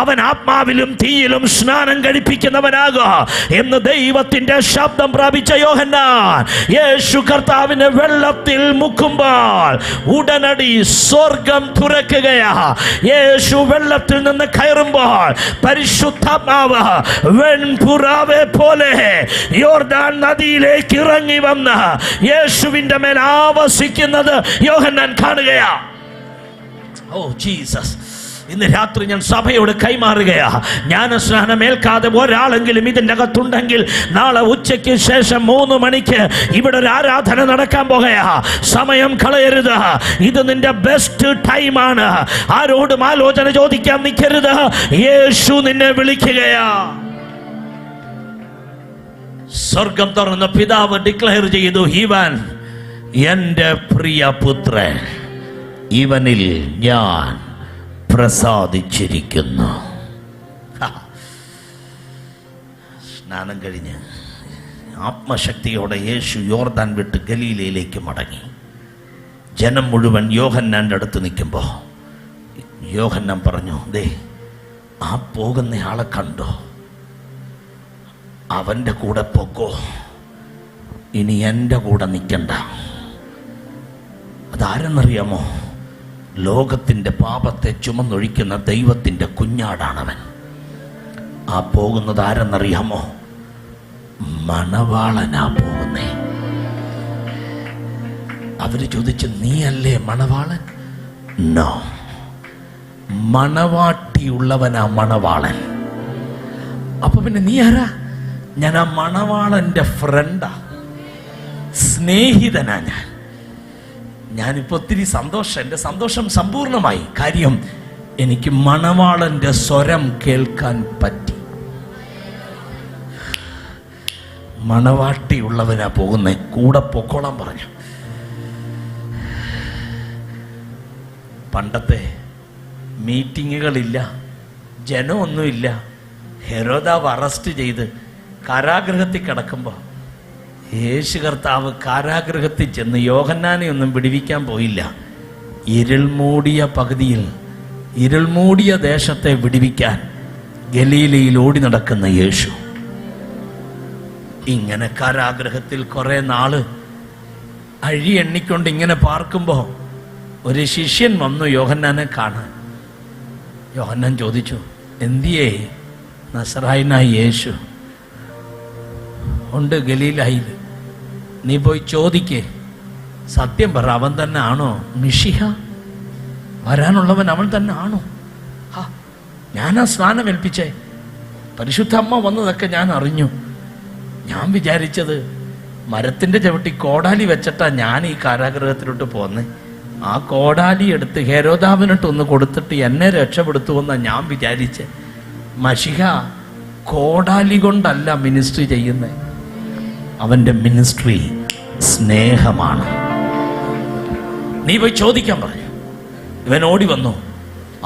അവൻ ആത്മാവിലും തീയിലും സ്നാനം കഴിപ്പിക്കുന്നവനാ. ഉണ്ടാകുക എന്ന് ദൈവത്തിന്റെ ശബ്ദം പ്രാപിച്ച യോഹന്നാൻ യേശു കർത്താവിനെ വെള്ളത്തിൽ മുക്കുമ്പോൾ ഉടനടി സ്വർഗം തുറക്കുകയാ. യേശു വെള്ളത്തിൽ നിന്ന് കയറുമ്പോൾ പരിശുദ്ധാത്മാവ് വെൺപുറാവെ പോലെ യോർദാൻ നദിയിലേക്ക് ഇറങ്ങി വന്ന് യേശുവിന്റെ മേൽ ആവസിക്കുന്നത് യോഹന്നാൻ കാണുകയാ. ഓ ജീസസ്, ഇന്ന് രാത്രി ഞാൻ സഭയോട് കൈമാറുകയാ. ജ്ഞാനസ്നാനം ഏൽക്കാതെ ഒരാളെങ്കിലും ഇതിൻ്റെ അകത്തുണ്ടെങ്കിൽ നാളെ ഉച്ചയ്ക്ക് ശേഷം 3 മണിക്ക് ഇവിടെ ഒരു ആരാധന നടക്കാൻ പോകുകയാ. സമയം കളയരുത്. ഇത് നിന്റെ ബെസ്റ്റ് ടൈമാണ്. ആരോടും ആലോചന ചോദിക്കാൻ നിൽക്കരുത്. യേശു നിന്നെ വിളിക്കുകയാ. സ്വർഗം തുറന്ന പിതാവ് ഡിക്ലെയർ ചെയ്തു, ഇവൻ എൻ്റെ പ്രിയ പുത്രൻ, ഇവനിൽ ഞാൻ പ്രസാദിച്ചിരിക്കുന്നു. സ്നാനം കഴിഞ്ഞ് ആത്മശക്തിയോടെ യേശു യോർദാൻ വിട്ട് ഗലീലയിലേക്ക് മടങ്ങി. ജനം മുഴുവൻ യോഹന്നാൻ്റെ അടുത്ത് നിൽക്കുമ്പോൾ യോഹന്നാൻ പറഞ്ഞു, ദേ ആ പോകുന്ന ആളെ കണ്ടോ? അവൻ്റെ കൂടെ പോക്കോ, ഇനി എൻ്റെ കൂടെ നിൽക്കണ്ട. അതാരെന്നറിയാമോ? ലോകത്തിൻ്റെ പാപത്തെ ചുമന്നൊഴിക്കുന്ന ദൈവത്തിൻ്റെ കുഞ്ഞാടാണവൻ. ആ പോകുന്നത് ആരെന്നറിയാമോ? മണവാളനാ പോകുന്നേ. അവര് ചോദിച്ചു, നീയല്ലേ മണവാളൻ? നോ, മണവാട്ടിയുള്ളവനാ മണവാളൻ. അപ്പൊ പിന്നെ നീ ആരാ? ഞാൻ ആ മണവാളന്റെ ഫ്രണ്ടാ, സ്നേഹിതനാ. ഞാനിപ്പോ ഒത്തിരി സന്തോഷം, എൻ്റെ സന്തോഷം സമ്പൂർണമായി. കാര്യം എനിക്ക് മണവാളന്റെ സ്വരം കേൾക്കാൻ പറ്റി. മണവാട്ടിയുള്ളവനാ പോകുന്നേ, കൂടെ പൊക്കോളാൻ പറഞ്ഞു. പണ്ടത്തെ മീറ്റിങ്ങുകളില്ല, ജനമൊന്നുമില്ല. ഹെരോദാവ് അറസ്റ്റ് ചെയ്ത് കാരാഗൃഹത്തിൽ കിടക്കുമ്പോൾ യേശു കർത്താവ് കാരാഗൃഹത്തിൽ ചെന്ന് യോഹന്നാനെ ഒന്നും പിടിവിക്കാൻ പോയില്ല. ഇരുൾമൂടിയ പകുതിയിൽ, ഇരുൾമൂടിയ ദേശത്തെ വിടിവിക്കാൻ ഗലീലയിൽ ഓടി നടക്കുന്ന യേശു ഇങ്ങനെ കാരാഗൃഹത്തിൽ കുറെ നാള് അഴി എണ്ണിക്കൊണ്ട് ഇങ്ങനെ പാർക്കുമ്പോൾ ഒരു ശിഷ്യൻ വന്നു യോഹന്നാനെ കാണാൻ. യോഹന്നാൻ ചോദിച്ചു, എന്തിയേ? നസറായനായ യേശു ഉണ്ട് ഗലീലയിൽ, നീ പോയി ചോദിക്കേ. സത്യം പറ, അവൻ തന്നെ ആണോ മിശിഹ? വരാനുള്ളവൻ അവൻ തന്നെ ആണോ? ഞാനാ സ്നാനം ഏൽപ്പിച്ചേ, പരിശുദ്ധ അമ്മ വന്നതൊക്കെ ഞാൻ അറിഞ്ഞു. ഞാൻ വിചാരിച്ചത് മരത്തിന്റെ ചവിട്ടി കോടാലി വെച്ചിട്ടാ ഞാൻ ഈ കാരാഗൃഹത്തിലോട്ട് പോന്നേ. ആ കോടാലി എടുത്ത് ഹെരോദാവിനിട്ടൊന്ന് കൊടുത്തിട്ട് എന്നെ രക്ഷപ്പെടുത്തുമെന്നാ ഞാൻ വിചാരിച്ചേ. മശിഹ കോടാലി കൊണ്ടല്ല മിനിസ്ട്രി ചെയ്യുന്നത്. അവന്റെ മിനിസ്ട്രി സ്നേഹമാണ്. നീ പോയി ചോദിക്കാൻ പറഞ്ഞു. ഇവൻ ഓടി വന്നു.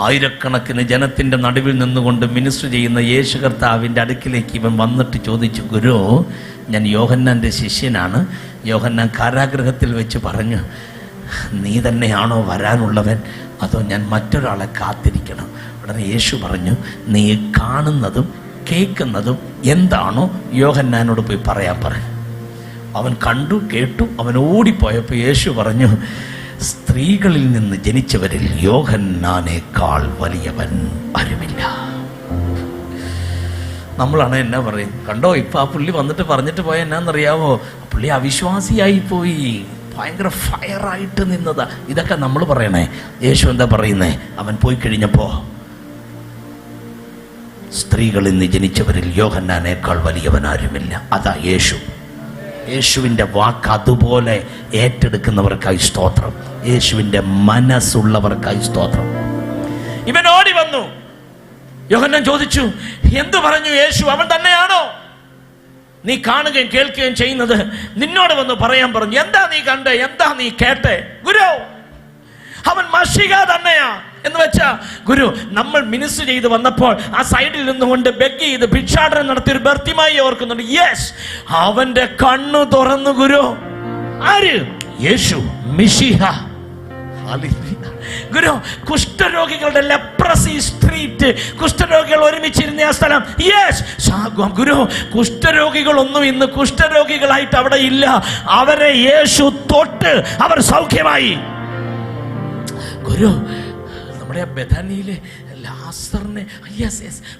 ആയിരക്കണക്കിന് ജനത്തിന്റെ നടുവിൽ നിന്നുകൊണ്ട് മിനിസ്ട്രി ചെയ്യുന്ന യേശു കർത്താവിൻ്റെ അടുക്കിലേക്ക് ഇവൻ വന്നിട്ട് ചോദിച്ചു, ഗുരു, ഞാൻ യോഹന്നാൻ്റെ ശിഷ്യനാണ്. യോഹന്നാൻ കാരാഗൃഹത്തിൽ വെച്ച് പറഞ്ഞു, നീ തന്നെയാണോ വരാനുള്ളവൻ, അതോ ഞാൻ മറ്റൊരാളെ കാത്തിരിക്കണം? ഉടനെ യേശു പറഞ്ഞു, നീ കാണുന്നതും കേൾക്കുന്നതും എന്താണോ യോഹന്നാനോട് പോയി പറയാൻ പറഞ്ഞു. അവൻ കണ്ടു, കേട്ടു. അവൻ ഓടിപ്പോയപ്പോൾ യേശു പറഞ്ഞു, സ്ത്രീകളിൽ നിന്ന് ജനിച്ചവരിൽ യോഹന്നാനേക്കാൾ വലിയവൻ ആരുമില്ല. നമ്മളാണ് എന്നാ പറയും, കണ്ടോ ഇപ്പൊ ആ പുള്ളി വന്നിട്ട് പറഞ്ഞിട്ട് പോയ എന്നാന്നറിയാവോ? പുള്ളി അവിശ്വാസിയായി പോയി, ഭയങ്കര ഫയറായിട്ട് നിന്നതാ. ഇതൊക്കെ നമ്മൾ പറയണേ. യേശു എന്താ പറയുന്നേ? അവൻ പോയി കഴിഞ്ഞപ്പോ, സ്ത്രീകളിൽ നിന്ന് ജനിച്ചവരിൽ യോഹന്നാനേക്കാൾ വലിയവൻ ആരുമില്ല. അതാ യേശു. യേശുവിൻ്റെ വാക്ക് അതുപോലെ ഏറ്റെടുക്കുന്നവർക്കായി സ്തോത്രം. യേശുവിൻ്റെ മനസ്സുള്ളവർക്കായി സ്തോത്രം. ഇവൻ ഓടി വന്നു. യോഹന്നാൻ ചോദിച്ചു, എന്തു പറഞ്ഞു യേശു? അവൻ തന്നെയാണോ? നീ കാണുകയും കേൾക്കുകയും ചെയ്യുന്നത് നിന്നോട് വന്ന് പറയാൻ പറഞ്ഞു. എന്താ നീ കണ്ടേ? എന്താ നീ കേട്ടെ? ഗുരു, അവൻ മശിഹ തന്നെയാ. എന്ന് വെച്ചാ ഗുരു, നമ്മൾ മിനിസ്റ്റർ ചെയ്ത് വന്നപ്പോൾ ആ സൈഡിൽ നിന്നുകൊണ്ട് ബെഗ് ചെയ്ത് ഭിക്ഷാടനം നടത്തിയ ഒരു ബർത്തിമായി ഓർക്കുന്നുണ്ട്. യെസ്, അവന്റെ കണ്ണു തുറന്നു ഗുരു. ആര്? യേശു, മിശിഹ. ഗുരു, കുഷ്ഠരോഗികളുടെ ലെപ്ര ലെപ്രസി സ്ട്രീറ്റ്, കുഷ്ഠരോഗികൾ ഒരുമിച്ചിരുന്ന ആ സ്ഥലം. യെസ് ഗുരു, കുഷ്ഠരോഗികളൊന്നും ഇന്ന് കുഷ്ഠരോഗികളായിട്ട് അവിടെ ഇല്ല. അവരെ യേശു തൊട്ട് അവർ സൗഖ്യമായി. ഗുരു, നമ്മുടെ ബെഥാനിയിലെ ലാസറിനെ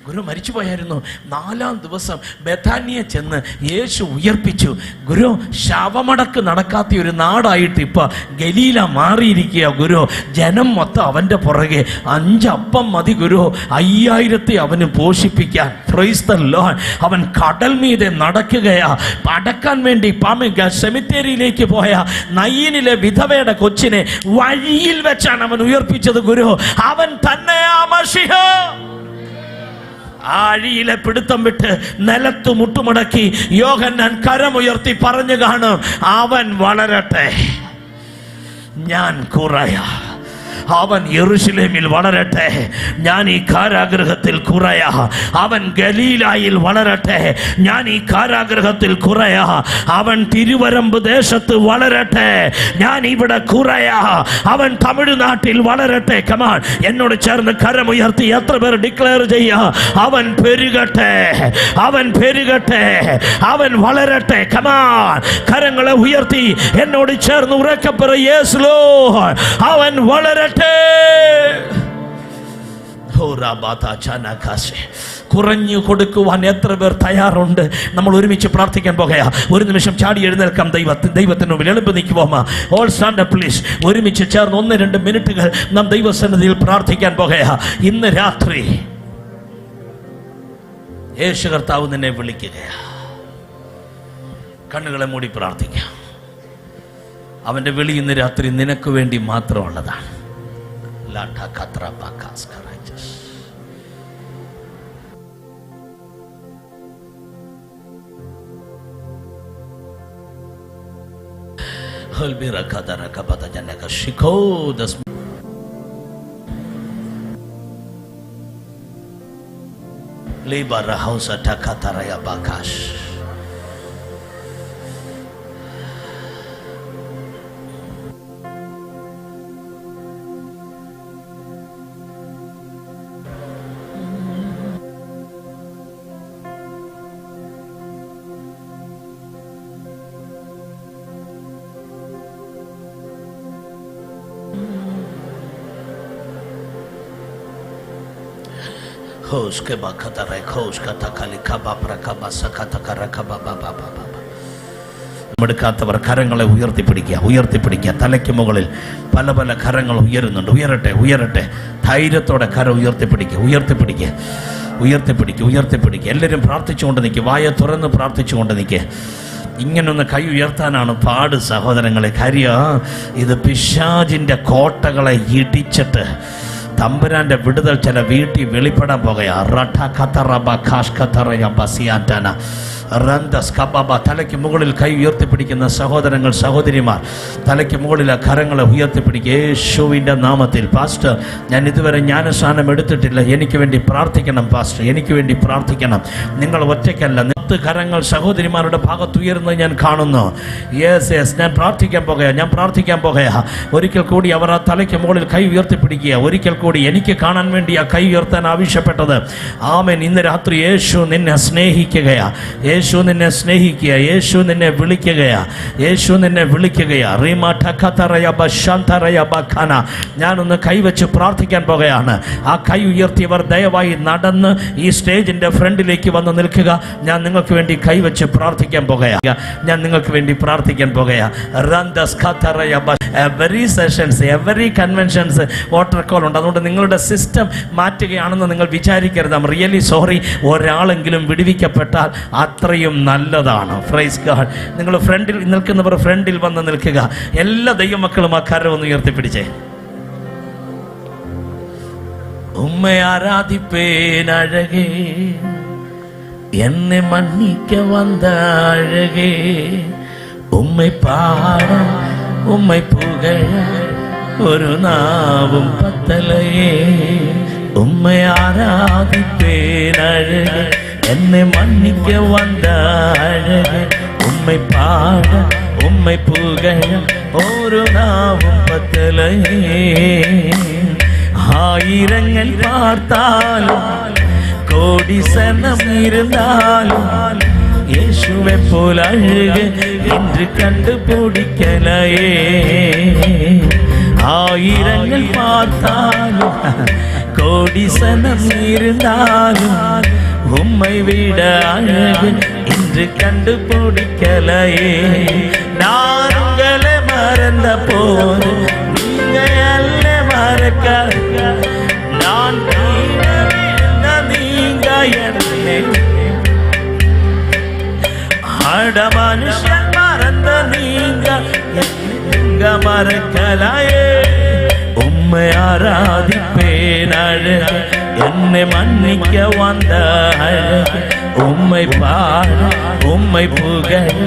ഗുരു മരിച്ചുപോയായിരുന്നു. 4-ാം ദിവസം ബെഥാനിയെ ചെന്ന് യേശു ഉയർപ്പിച്ചു. ഗുരു, ശവമടക്ക് നടക്കാത്ത ഒരു നാടായിട്ട് ഇപ്പൊ ഗലീല മാറിയിരിക്കുക. ഗുരു, ജനം മൊത്തം അവന്റെ പുറകെ. 5 അപ്പം മതി ഗുരു 5000 അവന് പോഷിപ്പിക്കാൻ. Praise the Lord. അവൻ കടൽ മീതെ നടക്കുകയാ. അടക്കാൻ വേണ്ടി സെമിത്തേരിയിലേക്ക് പോയ നയീനിലെ വിധവയുടെ കൊച്ചിനെ വഴിയിൽ വെച്ചാണ് അവൻ ഉയർപ്പിച്ചത്. ഗുരു, അവൻ തന്നെയാ മശിഹ. ആഴിയിലെ പിടുത്തം വിട്ട് നിലത്ത് മുട്ടുമടക്കി യോഹന്നാൻ കരമുയർത്തി പറഞ്ഞു കാണും, അവൻ വളരട്ടെ, ഞാൻ കുറയാ. അവൻ യെരൂശലേമിൽ വളരട്ടെ, ഞാൻ ഈ കാരാഗൃഹത്തിൽ കുറയാ. അവൻ ഗലീലായിൽ വളരട്ടെ, ഞാൻ ഈ കാരാഗൃഹത്തിൽ കുറയാ. അവൻ തിരുവരമ്പ് ദേശത്ത് വളരട്ടെ, ഞാൻ ഇവിടെ കുറയാ. അവൻ തമിഴ്നാട്ടിൽ വളരട്ടെ. കമാൻ, എന്നോട് ചേർന്ന് കരമുയർത്തി എത്ര പേർ ഡിക്ലെയർ ചെയ്യാ, അവൻ പെരുകട്ടെ, അവൻ പെരുകട്ടെ, അവൻ വളരട്ടെ. കമാൻ, കരങ്ങളെ ഉയർത്തി എന്നോട് ചേർന്ന് ഉറക്കെ പറ, യേസ് ലോർഡ്, അവൻ വളരട്ടെ. കുറഞ്ഞു കൊടുക്കുവാൻ എത്ര പേർ തയ്യാറുണ്ട്? നമ്മൾ ഒരുമിച്ച് പ്രാർത്ഥിക്കാൻ പോകയാ. ഒരു നിമിഷം ചാടി എഴുന്നേൽക്കാം. ദൈവത്തിന് മുമ്പിൽ എളുപ്പം നിൽക്കുവാ. All stand up please. ഒരുമിച്ച് ചേർന്ന് 1-2 മിനിറ്റുകൾ നാം ദൈവസന്നിധിയിൽ പ്രാർത്ഥിക്കാൻ പോകയാ. ഇന്ന് രാത്രി യേശു കർത്താവ് നിന്നെ വിളിക്കുകയാ. കണ്ണുകളെ മൂടി പ്രാർത്ഥിക്കാം. അവന്റെ വിളി ഇന്ന് രാത്രി നിനക്ക് വേണ്ടി മാത്രമുള്ളതാണ്. എടുക്കാത്തവർ കരങ്ങളെ ഉയർത്തിപ്പിടിക്കുക. തലയ്ക്ക് മുകളിൽ പല പല കരങ്ങൾ ഉയരുന്നുണ്ട്. ഉയരട്ടെ, ഉയരട്ടെ. ധൈര്യത്തോടെ കരം ഉയർത്തിപ്പിടിക്കുക. എല്ലാവരും പ്രാർത്ഥിച്ചുകൊണ്ട് നിൽക്കുക. വായ തുറന്ന് പ്രാർത്ഥിച്ചുകൊണ്ട് നിൽക്കുക. ഇങ്ങനൊന്ന് കൈ ഉയർത്താനാണ് പാട് സഹോദരങ്ങളെ. കാര്യം ഇത് പിശാചിൻ്റെ കോട്ടകളെ ഇടിച്ചിട്ട് തമ്പുരാന്റെ വിടുതൽ ചില വീട്ടിൽ വെളിപ്പെടാൻ പോകുകയാ. തലയ്ക്ക് മുകളിൽ കൈ ഉയർത്തിപ്പിടിക്കുന്ന സഹോദരങ്ങൾ, സഹോദരിമാർ, തലയ്ക്ക് മുകളിൽ ആ കരങ്ങളെ ഉയർത്തിപ്പിടിക്കുക. യേശുവിൻ്റെ നാമത്തിൽ. പാസ്റ്റർ, ഞാൻ ഇതുവരെ ജ്ഞാനസ്നാനം എടുത്തിട്ടില്ല, എനിക്ക് വേണ്ടി പ്രാർത്ഥിക്കണം പാസ്റ്റർ, എനിക്ക് വേണ്ടി പ്രാർത്ഥിക്കണം. നിങ്ങൾ ഒറ്റയ്ക്കല്ല. 10 കരങ്ങൾ സഹോദരിമാരുടെ ഭാഗത്ത് ഉയർന്ന് ഞാൻ കാണുന്നു. യെസ്, ഞാൻ പ്രാർത്ഥിക്കാൻ പോകുകയാ. ഒരിക്കൽ കൂടി അവർ ആ തലയ്ക്ക് മുകളിൽ കൈ ഉയർത്തിപ്പിടിക്കുക. ഒരിക്കൽ കൂടി എനിക്ക് കാണാൻ വേണ്ടി ആ കൈ ഉയർത്താൻ ആവശ്യപ്പെട്ടത്. ആമേൻ. ഇന്ന് രാത്രി യേശു നിന്നെ സ്നേഹിക്കുകയാ. യേശു നിന്നെ സ്നേഹിക്കുക. യേശു നിന്നെ വിളിക്കുകയാ. ഞാനൊന്ന് കൈവച്ച് പ്രാർത്ഥിക്കാൻ പോകുകയാണ്. ആ കൈ ഉയർത്തിയവർ ദയവായി നടന്ന് ഈ സ്റ്റേജിന്റെ ഫ്രണ്ടിലേക്ക് വന്ന് നിൽക്കുക. ഞാൻ നിങ്ങൾക്ക് വേണ്ടി കൈവച്ച് പ്രാർത്ഥിക്കാൻ പോകുകയാ. Every sessions, every conventions altar call ഉണ്ട്. അതുകൊണ്ട് നിങ്ങളുടെ സിസ്റ്റം മാറ്റുകയാണെന്ന് നിങ്ങൾ വിചാരിക്കരുത്. I am really sorry. ഒരാളെങ്കിലും വിടുവിക്കപ്പെട്ടാൽ അത്രയും നല്ലതാണ്. Praise God. നിങ്ങൾ ഫ്രണ്ടിൽ നിൽക്കുന്നവർ ഫ്രണ്ടിൽ വന്ന് നിൽക്കുക. എല്ലാ ദൈവമക്കളും ആ കരം ഒന്ന് ഉയർത്തിപ്പിടിച്ചേ. ഉമ്മ ആരാധിപ്പേൻ അഴകേ, എന്നെ മன்னிக்க வந்த அழகே, உம்மை பாட உம்மை புகழ ஒரு நாவும் பத்தலையே. உம்மை ஆராதிப்பேன் அழகே, என்னை மன்னிக்க வந்த அழகே, உம்மை பாட உம்மை புகழ ஒரு நாவும் பத்தலையே. ആയിരങ്ങൾ பார்த்தாலும் கோடி சனம் இருந்தாலும் இயேசுவை போல அழகு என்று கண்டுபிடிக்கலையே. ஆயிரங்கள் பார்த்தாலும் கோடி சனம் இருந்தாலும் உம்மை விட அழகு என்று கண்டுபிடிக்கலையே. நான் உங்களை மறந்த போது நீங்க அல்ல மறக்க, நான் நீங்க என்னை அட மனுஷன் மறந்த நீங்க எங்க மறக்கலையே. உம்மை ஆராதிப்பேன் அழகு என்னை மன்னிக்க வந்த அழகு, உம்மை பாட உம்மை புகழ்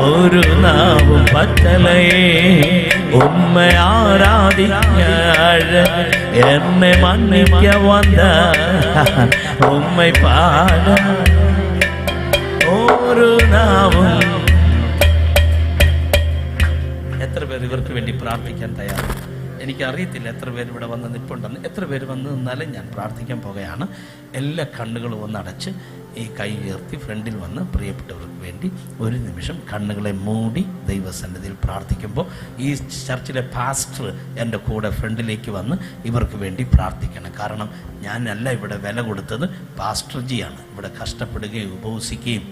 ஒரு நாவும் பத்தலையே. உம்மை ஆராதிக்க அழகு என்னை மன்னிக்க வந்த உம்மை பாட ஒரு நாவும். എത്ര പേർ ഇവർക്ക് വേണ്ടി പ്രാർത്ഥിക്കാൻ തയ്യാറാണ്? എനിക്കറിയത്തില്ല എത്ര പേര് ഇവിടെ വന്ന് നിൽപ്പുണ്ടെന്ന്. എത്ര പേര് വന്ന് നിന്നാലും ഞാൻ പ്രാർത്ഥിക്കാൻ പോകുകയാണ്. എല്ലാ കണ്ണുകളും ഒന്ന് അടച്ച് ഈ കൈ ഉയർത്തി ഫ്രണ്ടിൽ വന്ന് പ്രിയപ്പെട്ടവർക്ക് വേണ്ടി ഒരു നിമിഷം കണ്ണുകളെ മൂടി ദൈവസന്നിധിയിൽ പ്രാർത്ഥിക്കുമ്പോൾ ഈ ചർച്ചിലെ പാസ്റ്റർ എൻ്റെ കൂടെ ഫ്രണ്ടിലേക്ക് വന്ന് ഇവർക്ക് വേണ്ടി പ്രാർത്ഥിക്കണം. കാരണം ഞാനല്ല ഇവിടെ വില കൊടുത്തത്, പാസ്റ്റർ ജിയാണ്. ഇവിടെ കഷ്ടപ്പെടുകയും ഉപവസിക്കുകയും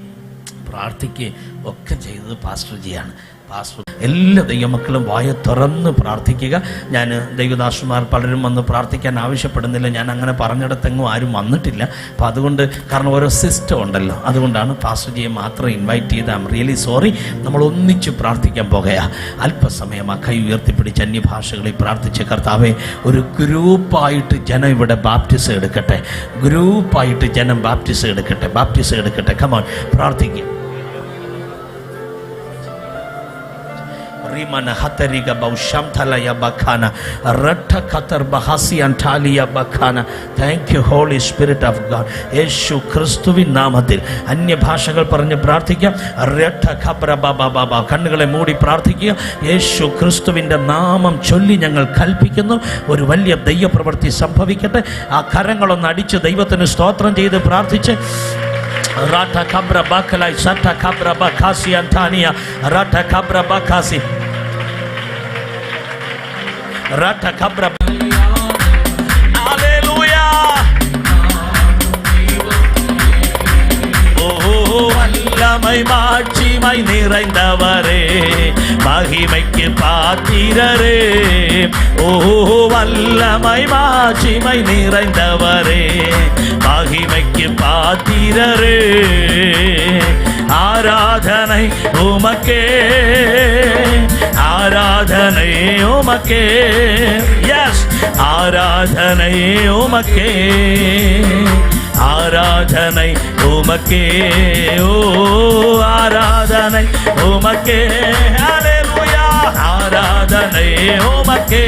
പ്രാർത്ഥിക്കുകയും ഒക്കെ ചെയ്തത് പാസ്റ്റർ ജിയാണ്. പാസ്റ്റർ എല്ലാ ദൈവമക്കളും വായ തുറന്ന് പ്രാർത്ഥിക്കുക. ഞാൻ ദൈവദാസന്മാർ പലരും വന്ന് പ്രാർത്ഥിക്കാൻ ആവശ്യപ്പെടുന്നില്ല. ഞാൻ അങ്ങനെ പറഞ്ഞിടത്തെങ്ങും ആരും വന്നിട്ടില്ല. അപ്പോൾ അതുകൊണ്ട്, കാരണം ഓരോ സിസ്റ്റം ഉണ്ടല്ലോ, അതുകൊണ്ടാണ് പാസ്റ്റർ ജിയെ മാത്രം ഇൻവൈറ്റ് ചെയ്ത്. I am really sorry. നമ്മൾ ഒന്നിച്ച് പ്രാർത്ഥിക്കാൻ പോകുക. അല്പസമയം ആ കൈ ഉയർത്തിപ്പിടിച്ച് അന്യഭാഷകളിൽ പ്രാർത്ഥിച്ച്, കർത്താവേ, ഒരു ഗ്രൂപ്പായിട്ട് ജനം ഇവിടെ ബാപ്റ്റിസം എടുക്കട്ടെ, ഗ്രൂപ്പായിട്ട് ജനം ബാപ്റ്റിസം എടുക്കട്ടെ. കമോൺ, പ്രാർത്ഥിക്കുക. Rimana hatariga baushamtala ya bakana ratta katar bahasi antalia bakana. Thank you Holy Spirit of God. യേശു ക്രിസ്തുവിൻ നാമത്തിൽ അന്യഭാഷകൾ പറഞ്ഞ് പ്രാർത്ഥിക്കുക. രട്ട ഖബ്ര ബാബാ ബാബാ, കണ്ണുകളെ മൂടി പ്രാർത്ഥിക്കുക. യേശു ക്രിസ്തുവിൻ്റെ നാമം ചൊല്ലി ഞങ്ങൾ കൽപ്പിക്കുന്നു, ഒരു വലിയ ദൈവപ്രവൃത്തി സംഭവിക്കട്ടെ. ആ കരങ്ങളൊന്ന് അടിച്ച് ദൈവത്തിന് സ്തോത്രം ചെയ്ത് പ്രാർത്ഥിച്ച് Rata kabra bakalai sata kabra bakasi antania rata kabra bakasi rata kabra. Hallelujah. Oh வல்லமை மாட்சிமை நிறைந்தவரே, மகிமைக்கு பாத்திரரே. ஓ வல்லமை மாட்சிமை நிறைந்தவரே, மகிமைக்கு பாத்திரரே. ஆராதனை உமக்கே, ஆராதனை உமக்கே. எஸ், ஆராதனை உமக்கே, ஆராதனை உமக்கே. ஓ ஆராதனை உமக்கே. ஹல்லேலூயா. ஆராதனை உமக்கே.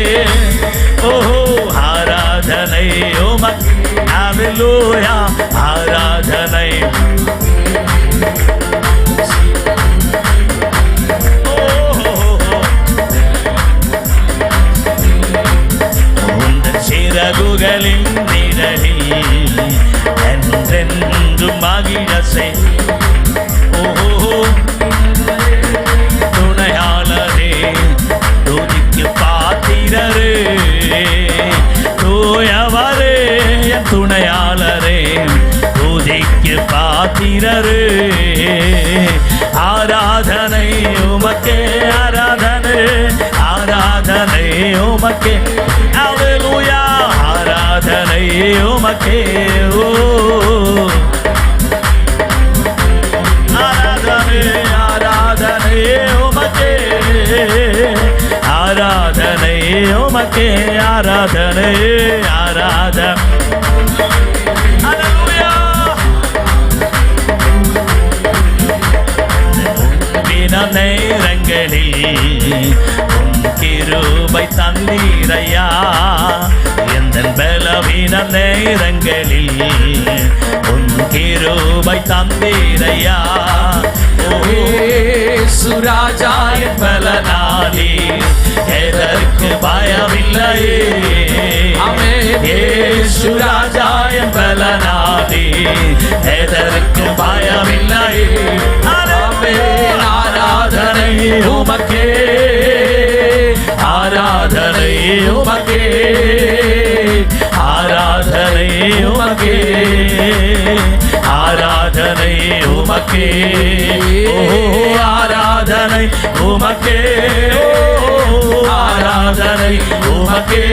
ஓ ஆராதனை உமக்கே. ஹல்லேலூயா. ஆராதனை சிறகுகளின் நிழலில் என்றென்றும் மகிழசை. ஓ துணையாளரே, துதிக்கு பாத்திரரே, தூயவரே என் துணையாளரே, துதிக்கு பாத்திரரே. ஆராதனை உமக்கே, ஆராதனை, ஆராதனை உமக்கே. Hallelujah. ஆராதனை உமக்கே. ஓ ஆராதனை, ஆராதனை உமக்கே, ஆராதனை உமக்கே, ஆராதனை, ஆராதனை. Hallelujah. தின நேரங்களில் கிருபை தந்தீரையா, எந்த பலவீன நேரங்களில் உன் கிருபை தந்தீரையா. இயேசு ராஜா என் பலனாலே எதற்கு பயமில்லையே. இயேசு ராஜா என் பலனாலே எதற்கு பயமில்லையே. ஆராதனை உமக்கே, ஆராதனை உமக்கே, ஆராதனை உமக்கே, ஆராதனை உமக்கே, ஆராதனை உமக்கே, ஆராதனை உமக்கே,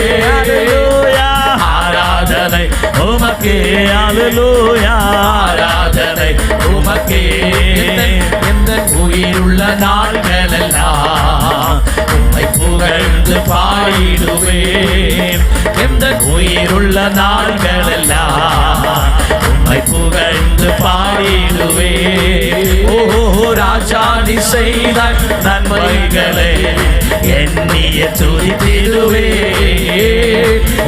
ஆராதனை உமக்கே, அல்லேலூயா, ஆராதனை உமக்கே. எந்த உயிருள்ள நாட்களெல்லாம் உம்மை புகழ்ந்து பாடிடுவேன். எந்த உயிருள்ள நாட்களெல்லாம் உம்மை புகழ்ந்து பாடிடுவேன். ஓ ராஜா, நீ செய்த நன்மைகளை எண்ணிய துதித்திடுவே.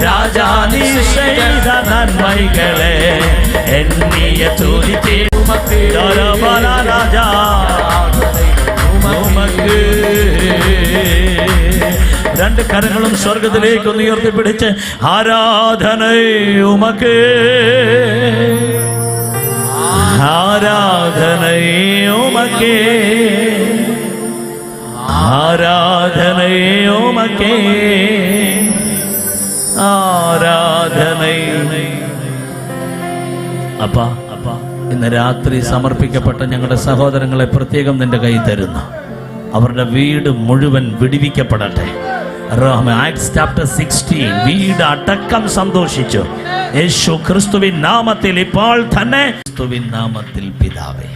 ராஜா, நீ செய்த நன்மைகளை எண்ணிய துதித்தே. உமக்கு ராஜா உமக்கு. രണ്ട് കരങ്ങളും സ്വർഗത്തിലേക്ക് ഒന്ന് ഉയർത്തിപ്പിടിച്ച് ആരാധനൈ ഉമക്ക്, ആരാധനൈ ഉമക്ക്, ആരാധനൈ ഉമക്ക്, ആരാധനൈ. അപ്പാ, ഇന്ന് രാത്രി സമർപ്പിക്കപ്പെട്ട ഞങ്ങളുടെ സഹോദരങ്ങളെ പ്രത്യേകം നിന്റെ കൈ തരുന്നു. അവരുടെ വീട് മുഴുവൻ വിടിവിക്കപ്പെടട്ടെ. Acts chapter 16. വീട് അടക്കം സന്തോഷിച്ചു യേശു ക്രിസ്തുവിൻ നാമത്തിൽ ഇപ്പോൾ തന്നെ. ക്രിസ്തുവിൻ നാമത്തിൽ പിതാവേ.